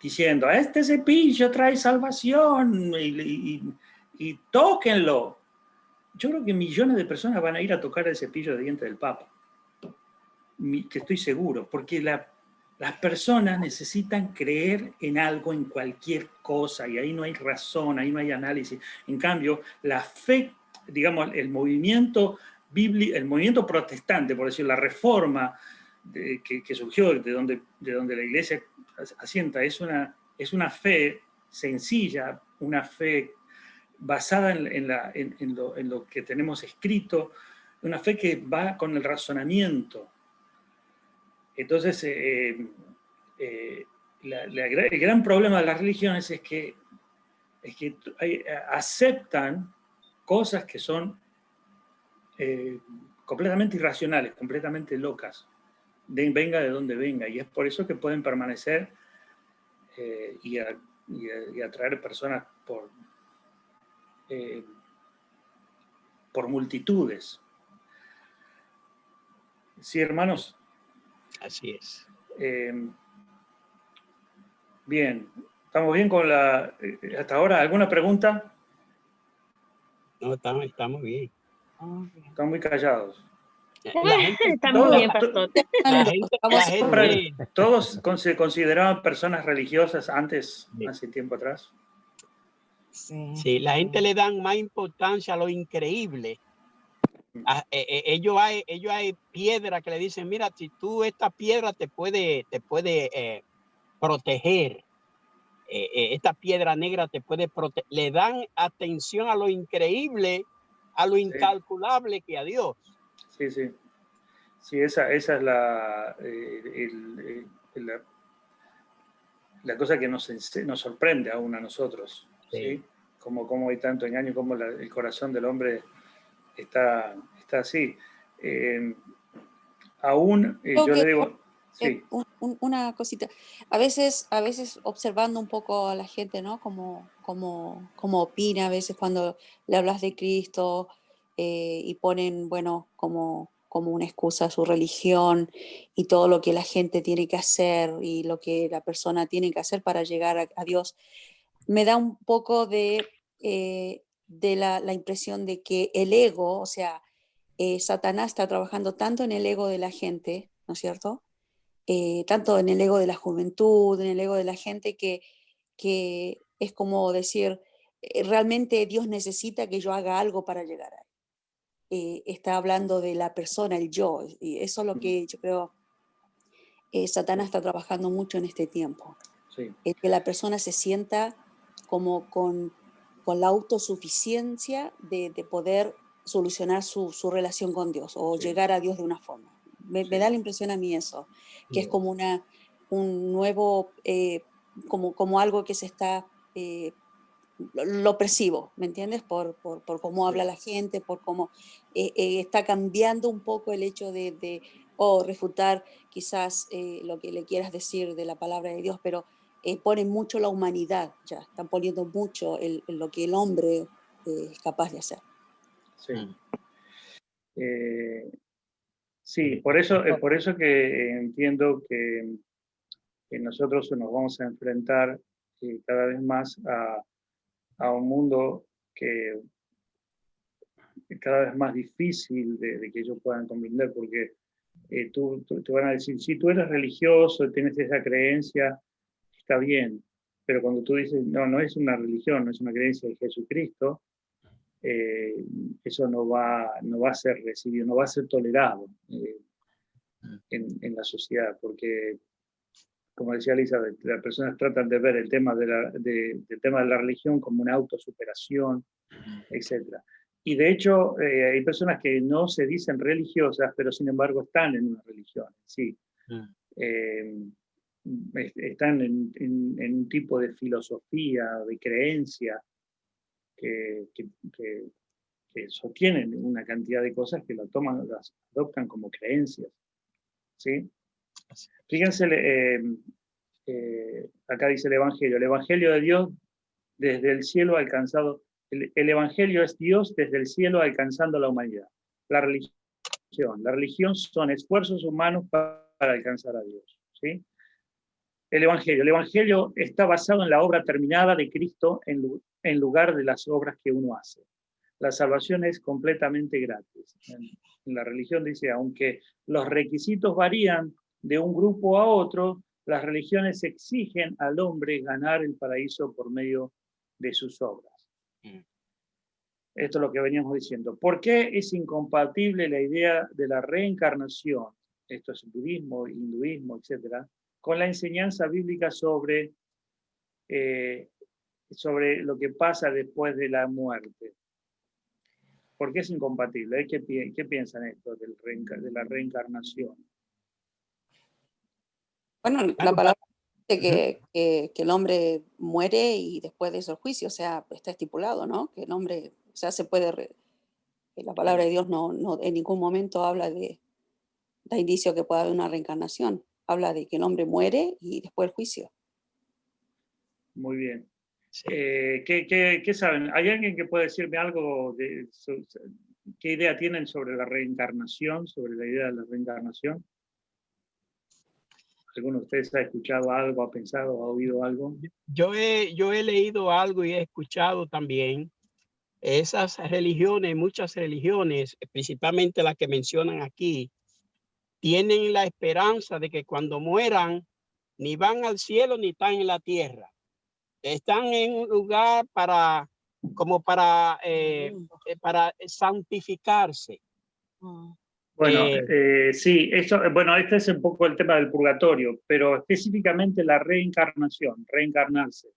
diciendo, este cepillo trae salvación y tóquenlo, yo creo que millones de personas van a ir a tocar el cepillo de dientes del Papa, que estoy seguro, porque las personas necesitan creer en algo, en cualquier cosa, y ahí no hay razón, ahí no hay análisis. En cambio, la fe, digamos, el movimiento bíblico, el movimiento protestante, por decir, la reforma que surgió de donde la iglesia asienta, es una fe sencilla, una fe basada en lo que tenemos escrito, una fe que va con el razonamiento. Entonces, el gran problema de las religiones es que aceptan cosas que son completamente irracionales, completamente locas, venga de donde venga, y es por eso que pueden permanecer y atraer personas por multitudes. Sí, hermanos. Así es. Bien, ¿estamos bien con hasta ahora? ¿Alguna pregunta? No, estamos bien. Están muy callados. La gente, está muy bien, pastor. ¿Todos se consideraban personas religiosas antes, hace tiempo atrás? Sí, la gente le dan más importancia a lo increíble. Ellos hay piedra que le dicen, mira, si tú esta piedra te puede proteger, esta piedra negra te puede proteger. Le dan atención a lo increíble, a lo incalculable que a Dios. Sí, sí. Sí, esa es la cosa que nos sorprende aún a nosotros, ¿sí? Sí. Como hay tanto engaño, como el corazón del hombre está así. Aún, Creo yo que le digo, sí, una cosita. A veces observando un poco a la gente, ¿no? Como opina a veces cuando le hablas de Cristo y ponen, bueno, como una excusa su religión y todo lo que la gente tiene que hacer y lo que la persona tiene que hacer para llegar a Dios. Me da un poco de la impresión de que el ego, o sea, Satanás está trabajando tanto en el ego de la gente, ¿no es cierto? Tanto en el ego de la juventud, en el ego de la gente, que es como decir, realmente Dios necesita que yo haga algo para llegar a él. Está hablando de la persona, el yo, y eso es lo que yo creo Satanás está trabajando mucho en este tiempo. sí. Que la persona se sienta como con la autosuficiencia de poder solucionar su relación con Dios o Sí. llegar a Dios de una forma. Me Sí. da la impresión a mí eso, que es como un nuevo, como algo que se está, lo percibo, ¿me entiendes? Por cómo habla la gente, por cómo está cambiando un poco el hecho de refutar quizás lo que le quieras decir de la palabra de Dios, pero ponen mucho la humanidad ya, están poniendo mucho lo que el hombre es capaz de hacer. Sí. Sí, por eso que entiendo que nosotros nos vamos a enfrentar cada vez más a un mundo que es cada vez más difícil de que ellos puedan comprender, porque te van a decir, si tú eres religioso, tienes esa creencia, está bien, pero cuando tú dices, no es una religión, no es una creencia de Jesucristo, eso no va a ser recibido, no va a ser tolerado en la sociedad, porque, como decía Elizabeth, las personas tratan de ver el tema del tema de la religión como una autosuperación, etc. Y de hecho, hay personas que no se dicen religiosas, pero sin embargo están en una religión, sí. Están en un tipo de filosofía, de creencia, que sostienen una cantidad de cosas que las adoptan como creencias, ¿sí? Fíjense, acá dice el Evangelio de Dios desde el cielo alcanzado, el Evangelio es Dios desde el cielo alcanzando a la humanidad. La religión son esfuerzos humanos para alcanzar a Dios, ¿sí? El Evangelio está basado en la obra terminada de Cristo en lugar de las obras que uno hace. La salvación es completamente gratis. En la religión dice, aunque los requisitos varían de un grupo a otro, las religiones exigen al hombre ganar el paraíso por medio de sus obras. Esto es lo que veníamos diciendo. ¿Por qué es incompatible la idea de la reencarnación, esto es budismo, hinduismo, etcétera, con la enseñanza bíblica sobre lo que pasa después de la muerte? ¿Por qué es incompatible? ¿Qué piensan esto de la reencarnación? Bueno, la palabra dice que el hombre muere y después de eso el juicio, o sea, está estipulado, ¿no? Que el hombre, o sea, se puede, la palabra de Dios no en ningún momento habla da indicio que pueda haber una reencarnación, habla de que el hombre muere y después el juicio. Muy bien. Sí. ¿Qué saben? ¿Hay alguien que pueda decirme algo de qué idea tienen sobre la reencarnación, sobre la idea de la reencarnación? ¿Alguno de ustedes ha escuchado algo, ha pensado, ha oído algo? Yo he leído algo y he escuchado también esas religiones, muchas religiones, principalmente las que mencionan aquí, tienen la esperanza de que cuando mueran ni van al cielo ni están en la tierra. Están en un lugar para santificarse. Bueno, sí, este es un poco el tema del purgatorio, pero específicamente la reencarnación, reencarnarse.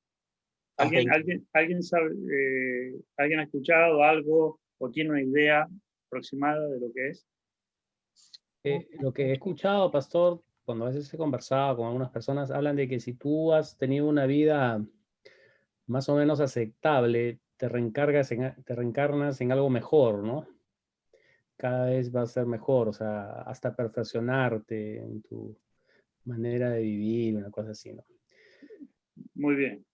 ¿Alguien sabe, alguien ha escuchado algo o tiene una idea aproximada de lo que es? Lo que he escuchado, pastor, cuando a veces he conversado con algunas personas, hablan de que si tú has tenido una vida más o menos aceptable, te reencarnas en algo mejor, ¿no? Cada vez va a ser mejor, o sea, hasta perfeccionarte en tu manera de vivir, una cosa así, ¿no? Muy bien.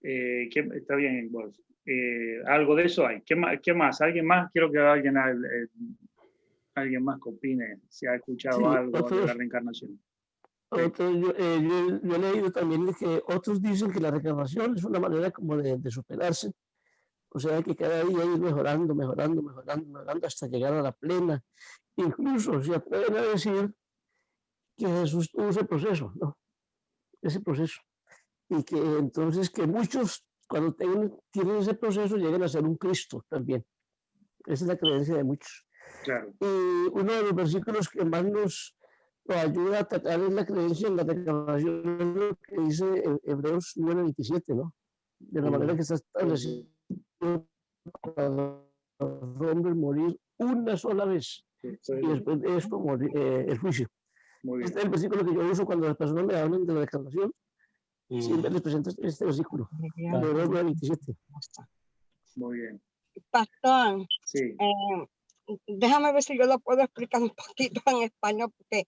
Está bien, vos. Algo de eso hay. ¿Qué más? ¿Alguien más? Quiero que alguien más que opine si ha escuchado Sí, algo de la otros, reencarnación. yo he leído también de que otros dicen que la reencarnación es una manera como de superarse, o sea que cada día ir mejorando, mejorando, mejorando, mejorando hasta llegar a la plena. Incluso se atreven a decir que Jesús tuvo ese proceso, ¿no? Ese proceso. Y que entonces que muchos cuando tienen ese proceso llegan a ser un Cristo también. Esa es la creencia de muchos. Claro. Y uno de los versículos que más nos ayuda a tratar es la creencia en la reencarnación, lo que dice Hebreos 9:27, ¿no? De la manera que está establecido para los hombres morir una sola vez y después de esto morir, el juicio. Este es el versículo que yo uso cuando las personas me hablan de la reencarnación. Siempre les presento este versículo, de Hebreos 9:27. Muy bien. Pastor, Sí. déjame ver si yo lo puedo explicar un poquito en español, porque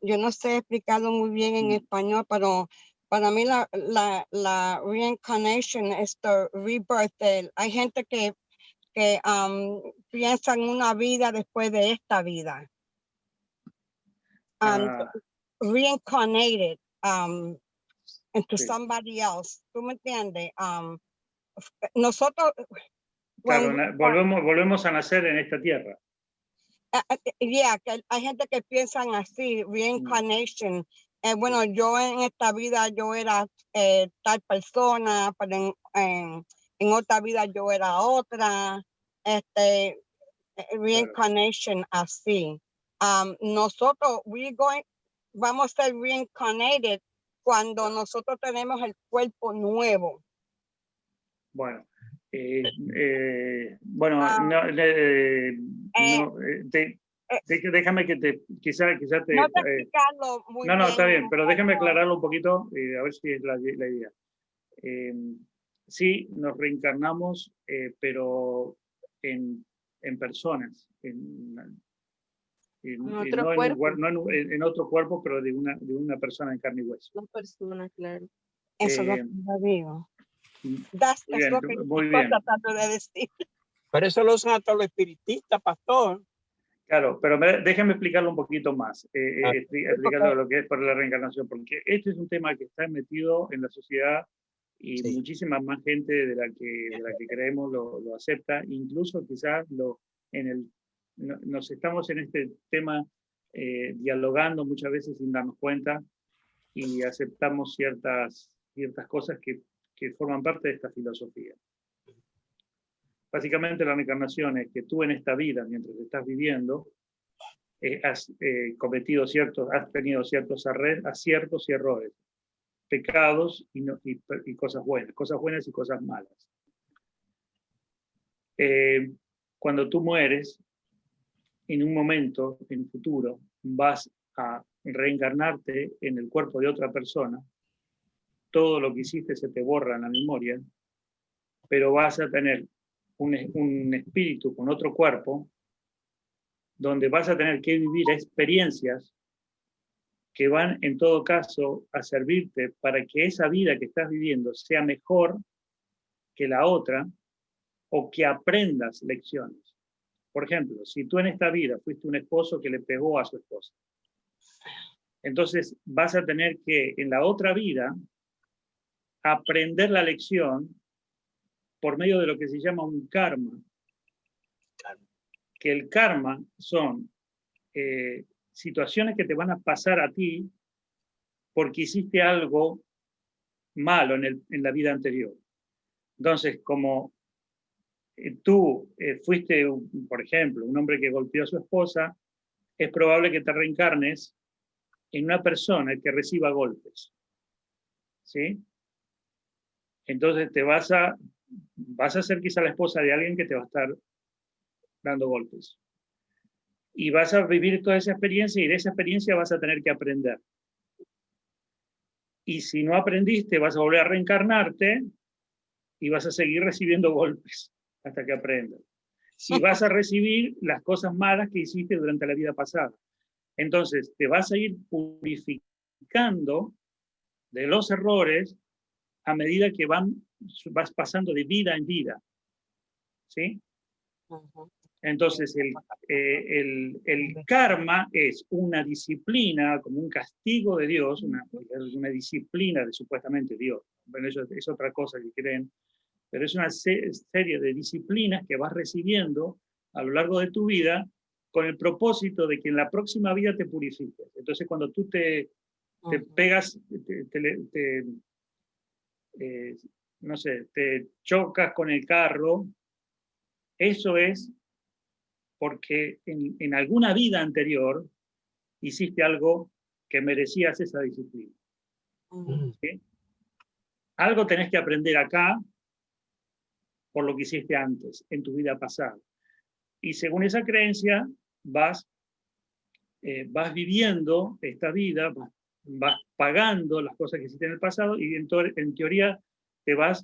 yo no sé explicarlo muy bien en español, pero para mí la reincarnation es the rebirth. Hay gente que piensa en una vida después de esta vida. Reincarnated into somebody else. ¿Tú me entiendes? Nosotros... Claro, volvemos a nacer en esta tierra. Yeah, que hay gente que piensan así, reincarnation. Bueno, yo en esta vida yo era tal persona, pero en otra vida yo era otra. Reincarnation así. Nosotros vamos a ser reincarnated cuando nosotros tenemos el cuerpo nuevo. Bueno. Déjame que quizá te... No te explicarlo muy bien. No, está bien, pero déjame aclararlo un poquito, a ver si es la idea. Sí, nos reencarnamos, pero en personas, en otro cuerpo. No en otro cuerpo, pero de una persona en carne y hueso. Una persona, claro. Eso es lo que yo digo. Muy bien. De decir. Por eso lo usan hasta los espiritistas, pastor. Claro, pero déjame explicarlo un poquito más, explicarlo lo que es por la reencarnación, porque este es un tema que está metido en la sociedad y muchísima más gente de la que creemos lo acepta, incluso quizás nos estamos en este tema dialogando muchas veces sin darnos cuenta y aceptamos ciertas cosas que forman parte de esta filosofía. Básicamente la reencarnación es que tú en esta vida, mientras estás viviendo, has tenido ciertos aciertos y errores, pecados y cosas buenas y cosas malas. Cuando tú mueres, en un momento, en el futuro, vas a reencarnarte en el cuerpo de otra persona, todo lo que hiciste se te borra en la memoria, pero vas a tener un espíritu con otro cuerpo, donde vas a tener que vivir experiencias que van en todo caso a servirte para que esa vida que estás viviendo sea mejor que la otra o que aprendas lecciones. Por ejemplo, si tú en esta vida fuiste un esposo que le pegó a su esposa, entonces vas a tener que en la otra vida aprender la lección por medio de lo que se llama un karma. Que el karma son situaciones que te van a pasar a ti porque hiciste algo malo en la vida anterior. Entonces, como tú fuiste, por ejemplo, un hombre que golpeó a su esposa, es probable que te reencarnes en una persona que reciba golpes. ¿Sí? Entonces vas a ser quizá la esposa de alguien que te va a estar dando golpes. y vas a vivir toda esa experiencia y de esa experiencia vas a tener que aprender. Y si no aprendiste, vas a volver a reencarnarte y vas a seguir recibiendo golpes hasta que aprendas. Y vas a recibir las cosas malas que hiciste durante la vida pasada. Entonces, te vas a ir purificando de los errores a medida que vas pasando de vida en vida. ¿Sí? Entonces, el karma es una disciplina, como un castigo de Dios, una disciplina de supuestamente Dios. Bueno, eso es otra cosa que creen, pero es una serie de disciplinas que vas recibiendo a lo largo de tu vida con el propósito de que en la próxima vida te purifiques. Entonces, cuando tú te pegas, no sé, te chocas con el carro, eso es porque en alguna vida anterior hiciste algo que merecías esa disciplina. ¿Sí? Algo tenés que aprender acá por lo que hiciste antes, en tu vida pasada. Y según esa creencia, vas viviendo esta vida, vas pagando las cosas que hiciste en el pasado y en teoría te vas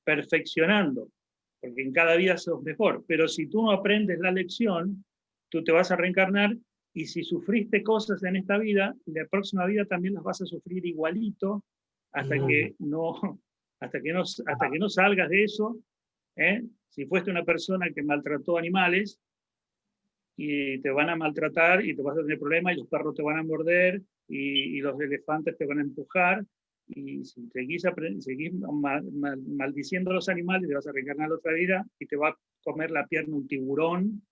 perfeccionando, porque en cada vida sos mejor. Pero si tú no aprendes la lección, tú te vas a reencarnar y si sufriste cosas en esta vida, en la próxima vida también las vas a sufrir igualito hasta que no salgas de eso. Si fuiste una persona que maltrató animales, y te van a maltratar y te vas a tener problemas y los perros te van a morder y los elefantes te van a empujar y si seguís maldiciendo a los animales te vas a reencarnar a otra vida y te va a comer la pierna un tiburón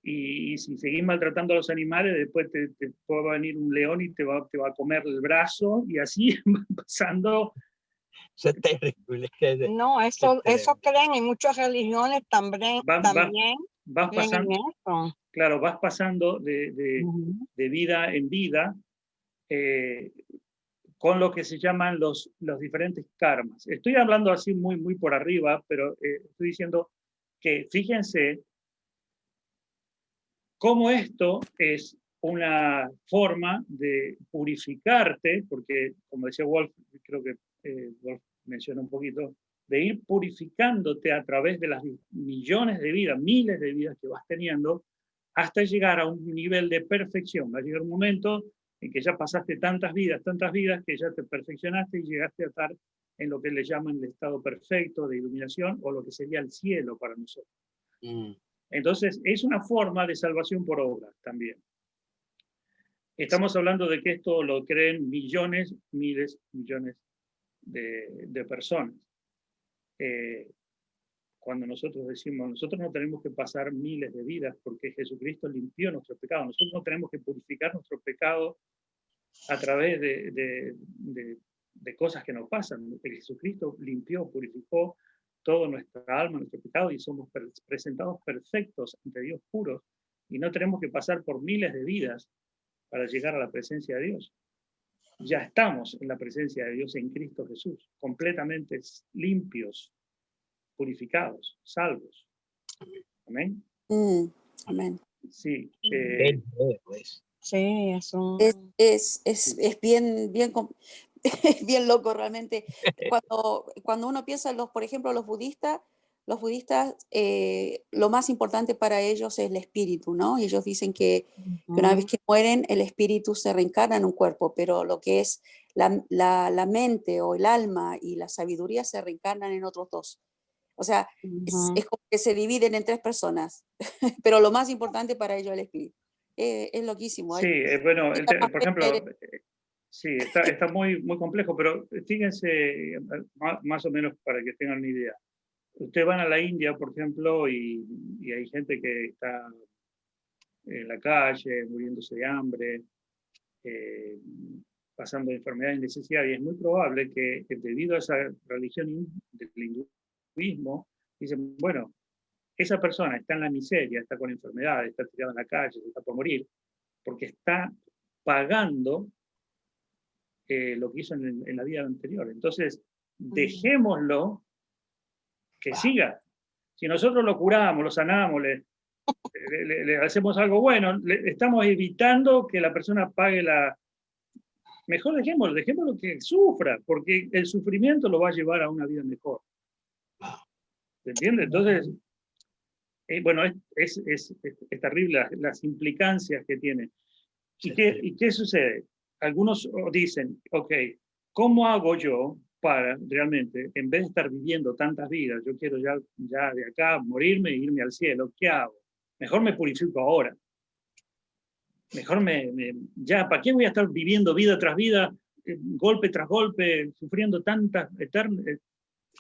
y si seguís maltratando a los animales después te va a venir un león y te va a comer el brazo y así va pasando. Eso es terrible. No, eso creen en muchas religiones también. Vas pasando, claro, vas pasando de vida en vida con lo que se llaman los diferentes karmas. Estoy hablando así muy, muy por arriba, pero estoy diciendo que fíjense cómo esto es una forma de purificarte, porque como decía Wolf, creo que Wolf mencionó un poquito, de ir purificándote a través de las millones de vidas, miles de vidas que vas teniendo, hasta llegar a un nivel de perfección. Va a llegar un momento en que ya pasaste tantas vidas, que ya te perfeccionaste y llegaste a estar en lo que le llaman el estado perfecto de iluminación o lo que sería el cielo para nosotros. Entonces, es una forma de salvación por obra también. Estamos hablando de que esto lo creen millones, miles, millones de personas. Cuando nosotros decimos, nosotros no tenemos que pasar miles de vidas porque Jesucristo limpió nuestros pecados. Nosotros no tenemos que purificar nuestros pecados a través de cosas que nos pasan. Jesucristo limpió, purificó toda nuestra alma, nuestro pecado y somos presentados perfectos ante Dios puros y no tenemos que pasar por miles de vidas para llegar a la presencia de Dios. Ya estamos en la presencia de Dios en Cristo Jesús, completamente limpios, purificados, salvos. Amén. Amén. Sí. Sí, eso. Es bien, bien loco realmente. Cuando uno piensa, por ejemplo, los budistas, lo más importante para ellos es el espíritu, ¿no? Y ellos dicen que una vez que mueren, el espíritu se reencarna en un cuerpo, pero lo que es la mente o el alma y la sabiduría se reencarnan en otros dos. O sea, es como que se dividen en tres personas, pero lo más importante para ellos es el espíritu. Es loquísimo. Sí, bueno, por ejemplo, sí, está muy, muy complejo, pero fíjense, más o menos para que tengan una idea. Ustedes van a la India, por ejemplo, y hay gente que está en la calle, muriéndose de hambre, pasando enfermedades y necesidades, y es muy probable que debido a esa religión del hinduismo, dicen, bueno, esa persona está en la miseria, está con enfermedades, está tirada en la calle, está por morir, porque está pagando lo que hizo en la vida anterior. Entonces, dejémoslo que siga. Si nosotros lo curamos, lo sanamos, le hacemos algo bueno, estamos evitando que la persona pague la... Mejor dejémoslo que sufra, porque el sufrimiento lo va a llevar a una vida mejor. ¿Se entiende? Entonces, bueno, es terrible las implicancias que tiene. ¿Y qué sucede? Algunos dicen, ok, ¿cómo hago yo para realmente, en vez de estar viviendo tantas vidas, yo quiero ya de acá morirme e irme al cielo? ¿Qué hago? Mejor me purifico ahora. Mejor ya, ¿para qué voy a estar viviendo vida tras vida, golpe tras golpe, sufriendo tantas eternas?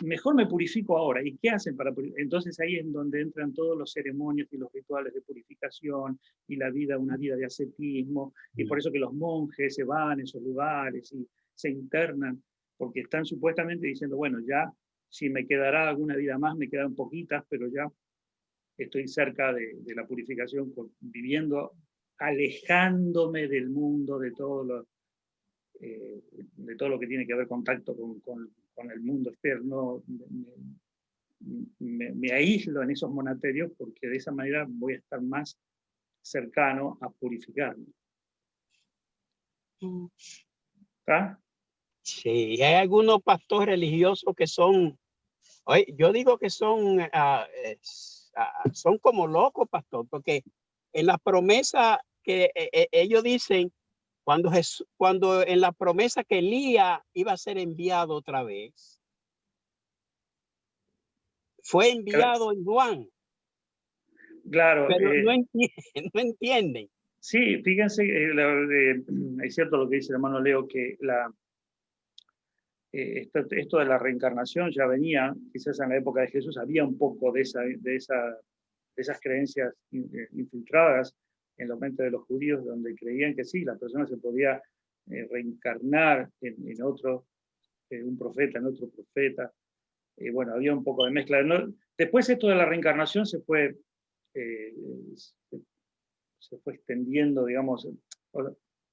Mejor me purifico ahora. ¿Y qué hacen para purificar? Entonces ahí es donde entran todos los ceremonios y los rituales de purificación y la vida, una vida de ascetismo. Y por eso que los monjes se van a esos lugares y se internan, porque están supuestamente diciendo, bueno, ya si me quedará alguna vida más, me quedan poquitas, pero ya estoy cerca de la purificación, viviendo, alejándome del mundo, de todo lo que tiene que ver contacto con el mundo externo. Me aíslo en esos monasterios porque de esa manera voy a estar más cercano a purificarme. ¿Está? Sí, hay algunos pastores religiosos que son, yo digo que son como locos, pastor, porque en la promesa que ellos dicen, cuando en la promesa que Elías iba a ser enviado otra vez, fue enviado en Juan. Claro. Pero no entienden. Sí, fíjense, es cierto lo que dice el hermano Leo, que esto de la reencarnación ya venía, quizás en la época de Jesús había un poco de esas creencias infiltradas en los mentes de los judíos, donde creían que sí, la persona se podía reencarnar en otro, un profeta, en otro profeta. Bueno, había un poco de mezcla. Después esto de la reencarnación se fue extendiendo, digamos.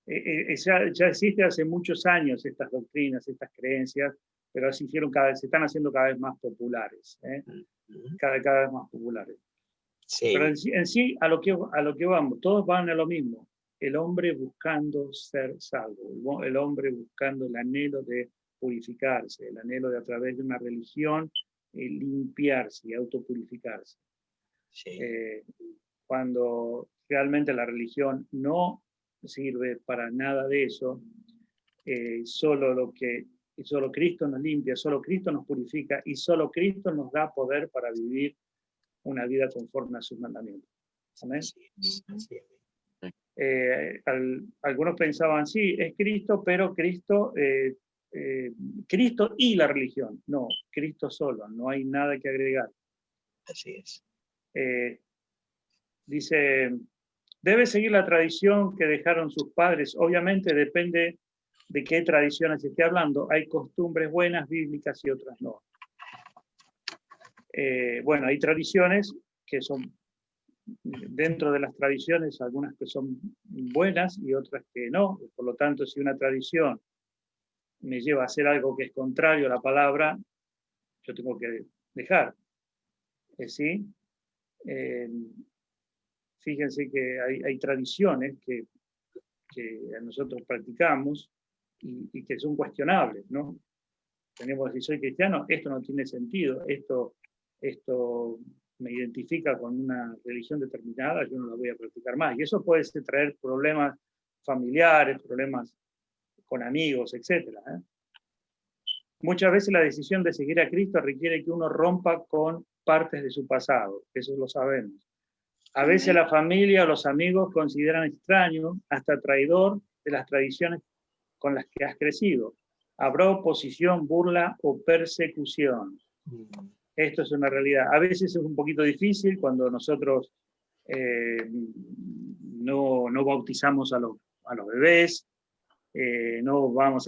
Ya existe hace muchos años estas doctrinas, estas creencias, pero se están haciendo cada vez más populares, cada vez más populares. Sí. Pero en sí, a lo que vamos, todos van a lo mismo. El hombre buscando ser salvo, el hombre buscando el anhelo de purificarse, el anhelo de a través de una religión limpiarse y autopurificarse. Sí. Cuando realmente la religión no sirve para nada de eso, solo Cristo nos limpia, solo Cristo nos purifica y solo Cristo nos da poder para vivir una vida conforme a sus mandamientos. ¿Amén? Algunos pensaban, sí, es Cristo, pero Cristo y la religión. No, Cristo solo, no hay nada que agregar. Así es. Dice, debe seguir la tradición que dejaron sus padres. Obviamente depende de qué tradiciones esté hablando. Hay costumbres buenas, bíblicas y otras no. Bueno, hay tradiciones que son, dentro de las tradiciones, algunas que son buenas y otras que no. Por lo tanto, si una tradición me lleva a hacer algo que es contrario a la palabra, yo tengo que dejar. ¿Sí? Fíjense que hay tradiciones que nosotros practicamos y que son cuestionables, ¿no? Tenemos, si soy cristiano, esto no tiene sentido, esto me identifica con una religión determinada, yo no la voy a practicar más. Y eso puede traer problemas familiares, problemas con amigos, etc. Muchas veces la decisión de seguir a Cristo requiere que uno rompa con partes de su pasado, eso lo sabemos. A veces la familia o los amigos consideran extraño, hasta traidor, de las tradiciones con las que has crecido. Habrá oposición, burla o persecución. Esto es una realidad. A veces es un poquito difícil cuando nosotros no bautizamos a los bebés, no vamos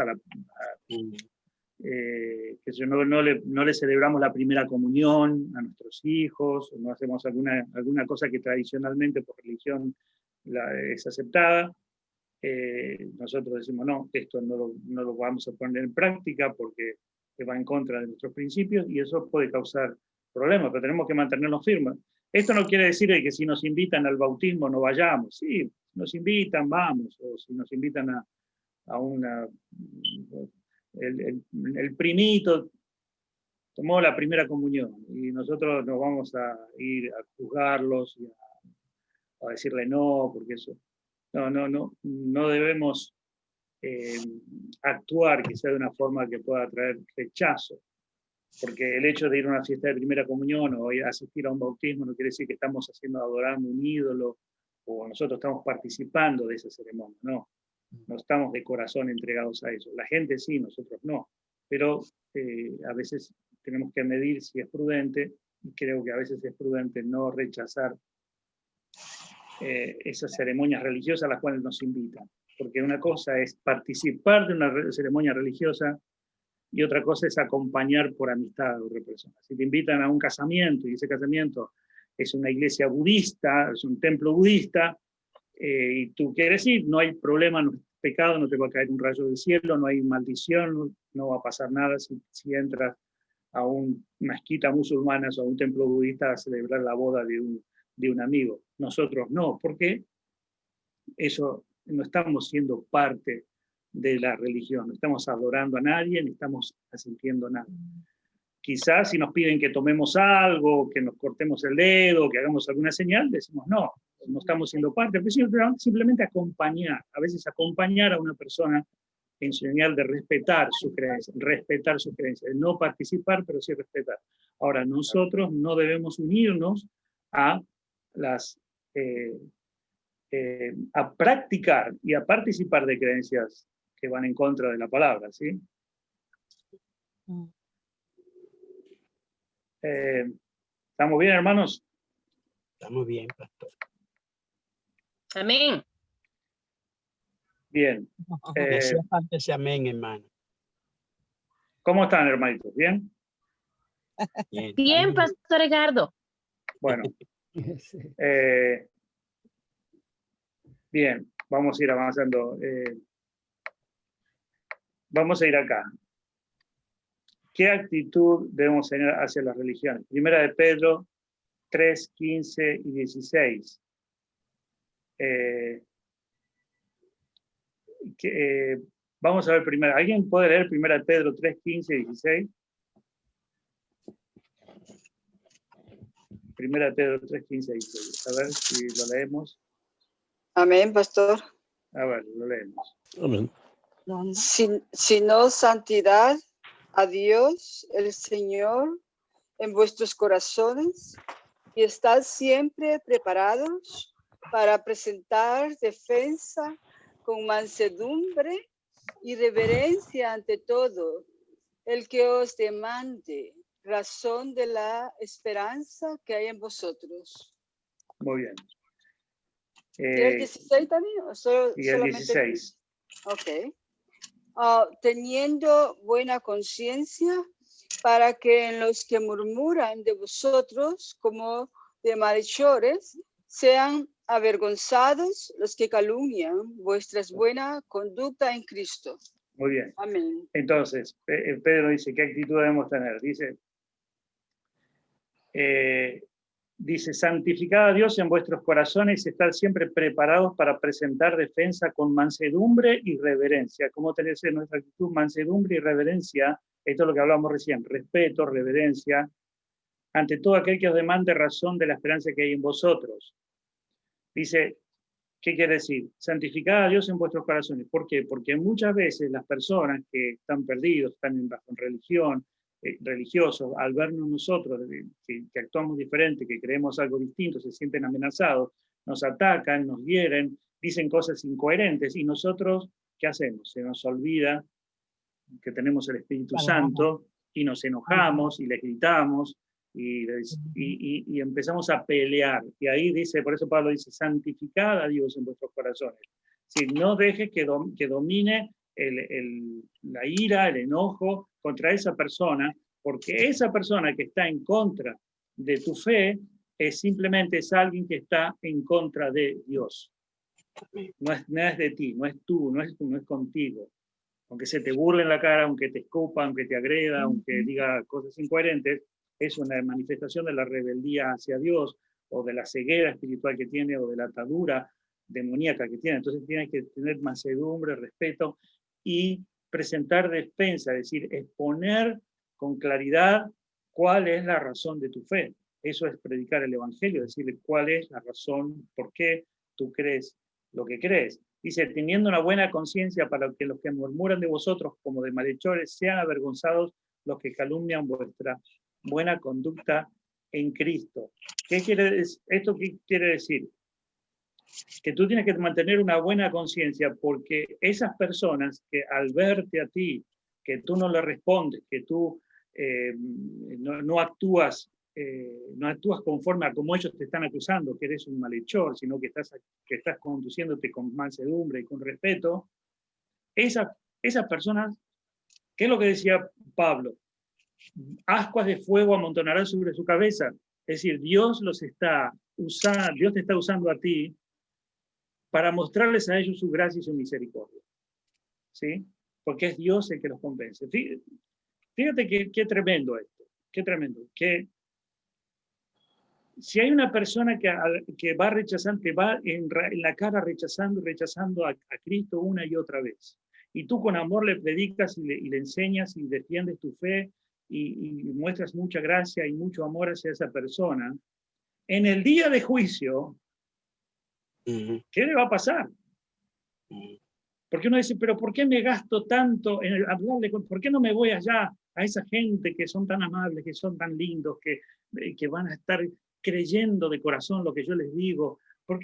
no le celebramos la primera comunión a nuestros hijos, no hacemos alguna cosa que tradicionalmente por religión es aceptada. Nosotros decimos, no, esto no lo vamos a poner en práctica porque va en contra de nuestros principios y eso puede causar problemas, pero tenemos que mantenernos firmes. Esto no quiere decir que si nos invitan al bautismo no vayamos. Sí, si nos invitan, vamos. O si nos invitan a una... El primito tomó la primera comunión y nosotros nos vamos a ir a juzgarlos y a decirle no, porque eso... No debemos actuar quizá de una forma que pueda traer rechazo. Porque el hecho de ir a una fiesta de primera comunión o ir a asistir a un bautismo no quiere decir que estamos adorando un ídolo o nosotros estamos participando de esa ceremonia. No estamos de corazón entregados a eso. La gente sí, nosotros no. Pero a veces tenemos que medir si es prudente, y creo que a veces es prudente no rechazar esas ceremonias religiosas a las cuales nos invitan. Porque una cosa es participar de una ceremonia religiosa y otra cosa es acompañar por amistad a otra persona. Si te invitan a un casamiento y ese casamiento es una iglesia budista, es un templo budista, y tú quieres ir, no hay problema, no es pecado, no te va a caer un rayo del cielo, no hay maldición, no va a pasar nada si entras a una mezquita musulmana o a un templo budista a celebrar la boda de un amigo. Nosotros no, porque eso no estamos siendo parte de la religión, no estamos adorando a nadie, ni estamos asintiendo nada. Quizás si nos piden que tomemos algo, que nos cortemos el dedo, que hagamos alguna señal, decimos no estamos siendo parte, pero simplemente acompañar, a veces acompañar a una persona en señal de respetar sus creencias, no participar, pero sí respetar. Ahora, nosotros no debemos unirnos a a practicar y a participar de creencias que van en contra de la palabra, ¿sí? ¿Estamos bien, hermanos? Estamos bien, pastor. Amén. Bien. Hacía falta ese amén, hermano. ¿Cómo están, hermanitos? ¿Bien? Bien, pastor Edgardo. Bueno. Bien, vamos a ir avanzando. Vamos a ir acá. ¿Qué actitud debemos tener hacia las religiones? Primera de Pedro 3, 15 y 16. Vamos a ver primero. ¿Alguien puede leer Primera de Pedro 3, 15 y 16? Primera de Pedro 3, 15 y 16. A ver si lo leemos. Amén, pastor. A ver, lo leemos. Amén. Sino santidad a Dios, el Señor, en vuestros corazones, y estad siempre preparados para presentar defensa con mansedumbre y reverencia ante todo el que os demande razón de la esperanza que hay en vosotros. Muy bien. ¿Y el 16 también? Y el 16. Ok. Teniendo buena conciencia, para que en los que murmuran de vosotros como de malhechores sean avergonzados los que calumnian vuestra buena conducta en Cristo. Muy bien. Amén. Entonces, Pedro dice, ¿qué actitud debemos tener? Dice, santificad a Dios en vuestros corazones y estar siempre preparados para presentar defensa con mansedumbre y reverencia. ¿Cómo tener nuestra actitud? Mansedumbre y reverencia. Esto es lo que hablamos recién. Respeto, reverencia. Ante todo aquel que os demande razón de la esperanza que hay en vosotros. Dice, ¿qué quiere decir? Santificad a Dios en vuestros corazones. ¿Por qué? Porque muchas veces las personas que están perdidos, están bajo religión, religiosos, al vernos nosotros que actuamos diferente, que creemos algo distinto, se sienten amenazados, nos atacan, nos hieren, dicen cosas incoherentes, y nosotros, ¿qué hacemos? Se nos olvida que tenemos el Espíritu Santo y nos enojamos y les gritamos y empezamos a pelear. Y ahí dice, por eso Pablo dice, santificad a Dios en vuestros corazones. Si no dejes que domine la ira, el enojo contra esa persona, porque esa persona que está en contra de tu fe simplemente es alguien que está en contra de Dios. No es de ti, no es tú, no es contigo. Aunque se te burle en la cara, aunque te escupa, aunque te agreda, aunque diga cosas incoherentes, es una manifestación de la rebeldía hacia Dios, o de la ceguera espiritual que tiene, o de la atadura demoníaca que tiene. Entonces tienes que tener mansedumbre, respeto y presentar defensa, es decir, exponer con claridad cuál es la razón de tu fe. Eso es predicar el evangelio, decirle cuál es la razón, por qué tú crees lo que crees. Dice, teniendo una buena conciencia para que los que murmuran de vosotros como de malhechores sean avergonzados los que calumnian vuestra buena conducta en Cristo. ¿Esto qué quiere decir? Que tú tienes que mantener una buena conciencia, porque esas personas que al verte a ti, que tú no le respondes, que tú no actúas conforme a como ellos te están acusando, que eres un malhechor, sino que estás conduciéndote con mansedumbre y con respeto, esas personas, ¿qué es lo que decía Pablo? Ascuas de fuego amontonarán sobre su cabeza. Es decir, Dios te está usando a ti para mostrarles a ellos su gracia y su misericordia. ¿Sí? Porque es Dios el que los convence. Fíjate qué tremendo esto. Qué tremendo. Que si hay una persona que va rechazando, que va en la cara rechazando a Cristo una y otra vez, y tú con amor le predicas y le enseñas y defiendes tu fe y muestras mucha gracia y mucho amor hacia esa persona, en el día de juicio, ¿qué le va a pasar? Porque uno dice, pero ¿por qué me gasto tanto en hablarle? ¿Por qué no me voy allá a esa gente que son tan amables, que son tan lindos, que van a estar creyendo de corazón lo que yo les digo? ¿Por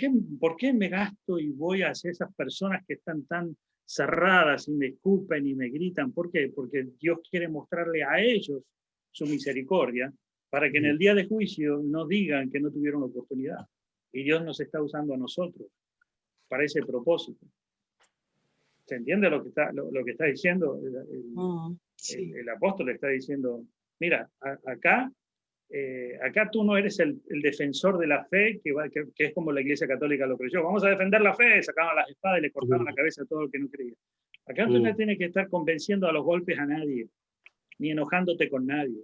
qué me gasto y voy hacia esas personas que están tan cerradas y me escupen y me gritan? ¿Por qué? Porque Dios quiere mostrarle a ellos su misericordia para que en el día de juicio no digan que no tuvieron oportunidad. Y Dios nos está usando a nosotros para ese propósito. ¿Se entiende lo que está diciendo? El apóstol está diciendo, mira, acá tú no eres el defensor de la fe, que es como la Iglesia Católica lo creyó. Vamos a defender la fe, sacaban las espadas y le cortaban la cabeza a todo el que no creía. Acá tú no tienes que estar convenciendo a los golpes a nadie, ni enojándote con nadie,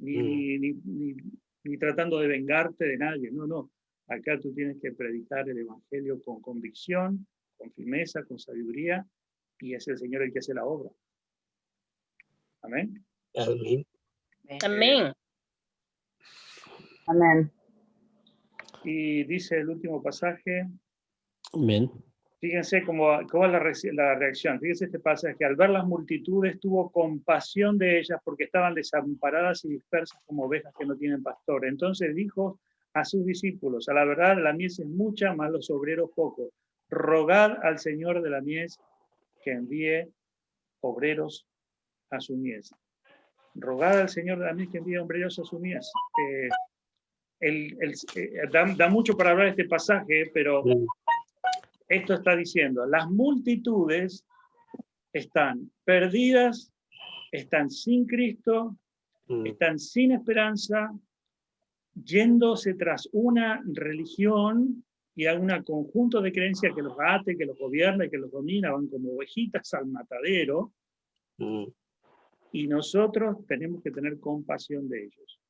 ni tratando de vengarte de nadie. No. Acá tú tienes que predicar el Evangelio con convicción, con firmeza, con sabiduría, y es el Señor el que hace la obra. Amén. Amén. Amén. Y dice el último pasaje. Amén. Fíjense cómo es la reacción. Fíjense este pasaje. Al ver las multitudes tuvo compasión de ellas porque estaban desamparadas y dispersas como ovejas que no tienen pastor. Entonces dijo a sus discípulos, a la verdad la mies es mucha, mas los obreros pocos. Rogad al Señor de la mies que envíe obreros a su mies. Rogad al Señor de la mies que envíe obreros a su mies. Da mucho para hablar de este pasaje, pero esto está diciendo, las multitudes están perdidas, están sin Cristo, están sin esperanza, yéndose tras una religión y a un conjunto de creencias que los ate, que los gobierna y que los domina, van como ovejitas al matadero, y nosotros tenemos que tener compasión de ellos.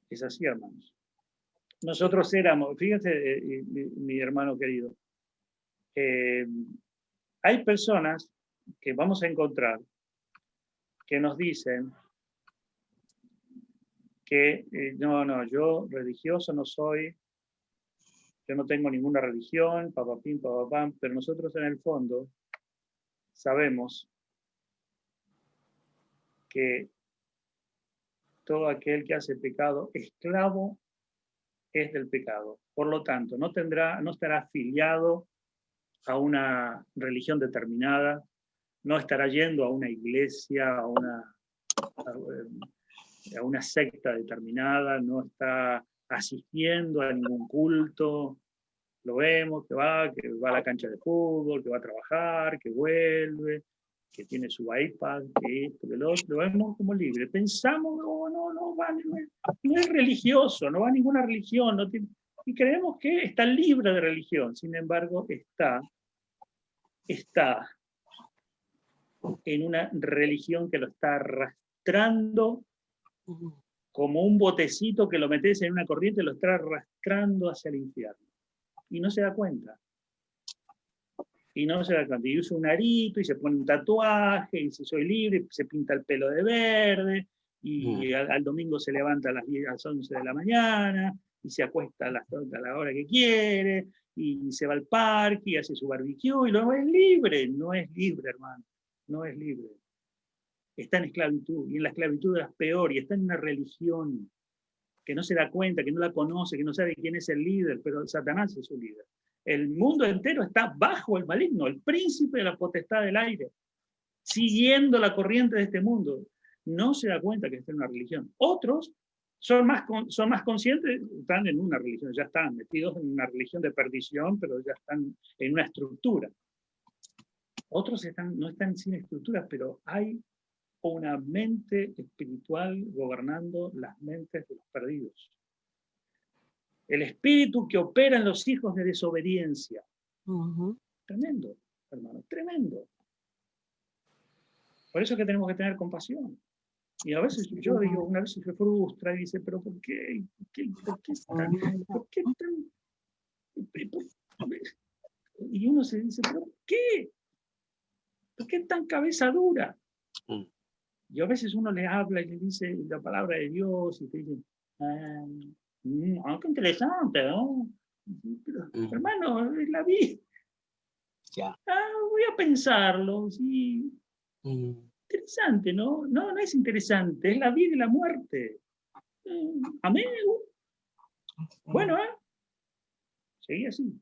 Es así, hermanos. Nosotros éramos, fíjense, mi hermano querido, hay personas que vamos a encontrar que nos dicen que no, yo religioso no soy, yo no tengo ninguna religión, papapín, papapam, pero nosotros en el fondo sabemos que todo aquel que hace pecado, esclavo es del pecado. Por lo tanto, no estará afiliado a una religión determinada, no estará yendo a una iglesia, a una secta determinada, no está asistiendo a ningún culto. Lo vemos que va a la cancha de fútbol, que va a trabajar, que vuelve, que tiene su iPad, que esto, que lo otro, lo vemos como libre. Pensamos, no es religioso, no va a ninguna religión, y creemos que está libre de religión. Sin embargo, está en una religión que lo está arrastrando como un botecito que lo metes en una corriente y lo está arrastrando hacia el infierno. Y no se da cuenta. Y no se da cuenta. Y usa un arito y se pone un tatuaje y dice soy libre, y se pinta el pelo de verde y al domingo se levanta a las 10, a las 11 de la mañana y se acuesta a la hora que quiere y se va al parque y hace su barbecue y luego es libre. No es libre, hermano. No es libre. Está en esclavitud, y en la esclavitud es peor, y está en una religión que no se da cuenta, que no la conoce, que no sabe quién es el líder, pero Satanás es su líder. El mundo entero está bajo el maligno, el príncipe de la potestad del aire, siguiendo la corriente de este mundo. No se da cuenta que está en una religión. Otros son más conscientes, están en una religión, ya están metidos en una religión de perdición, pero ya están en una estructura. Otros no están sin estructura, pero hay una mente espiritual gobernando las mentes de los perdidos. El espíritu que opera en los hijos de desobediencia. Tremendo, hermano, tremendo. Por eso es que tenemos que tener compasión. Y a veces yo digo, una vez se frustra y dice, pero ¿por qué? ¿Por qué tan? Y uno se dice, ¿pero por qué? ¿Por qué tan cabeza dura? Y a veces uno le habla y le dice la palabra de Dios y te dice, qué interesante, ¿no? Pero, hermano, es la vida. Voy a pensarlo, sí. Interesante, ¿no? No, no es interesante, es la vida y la muerte. Amén. Bueno, seguí así.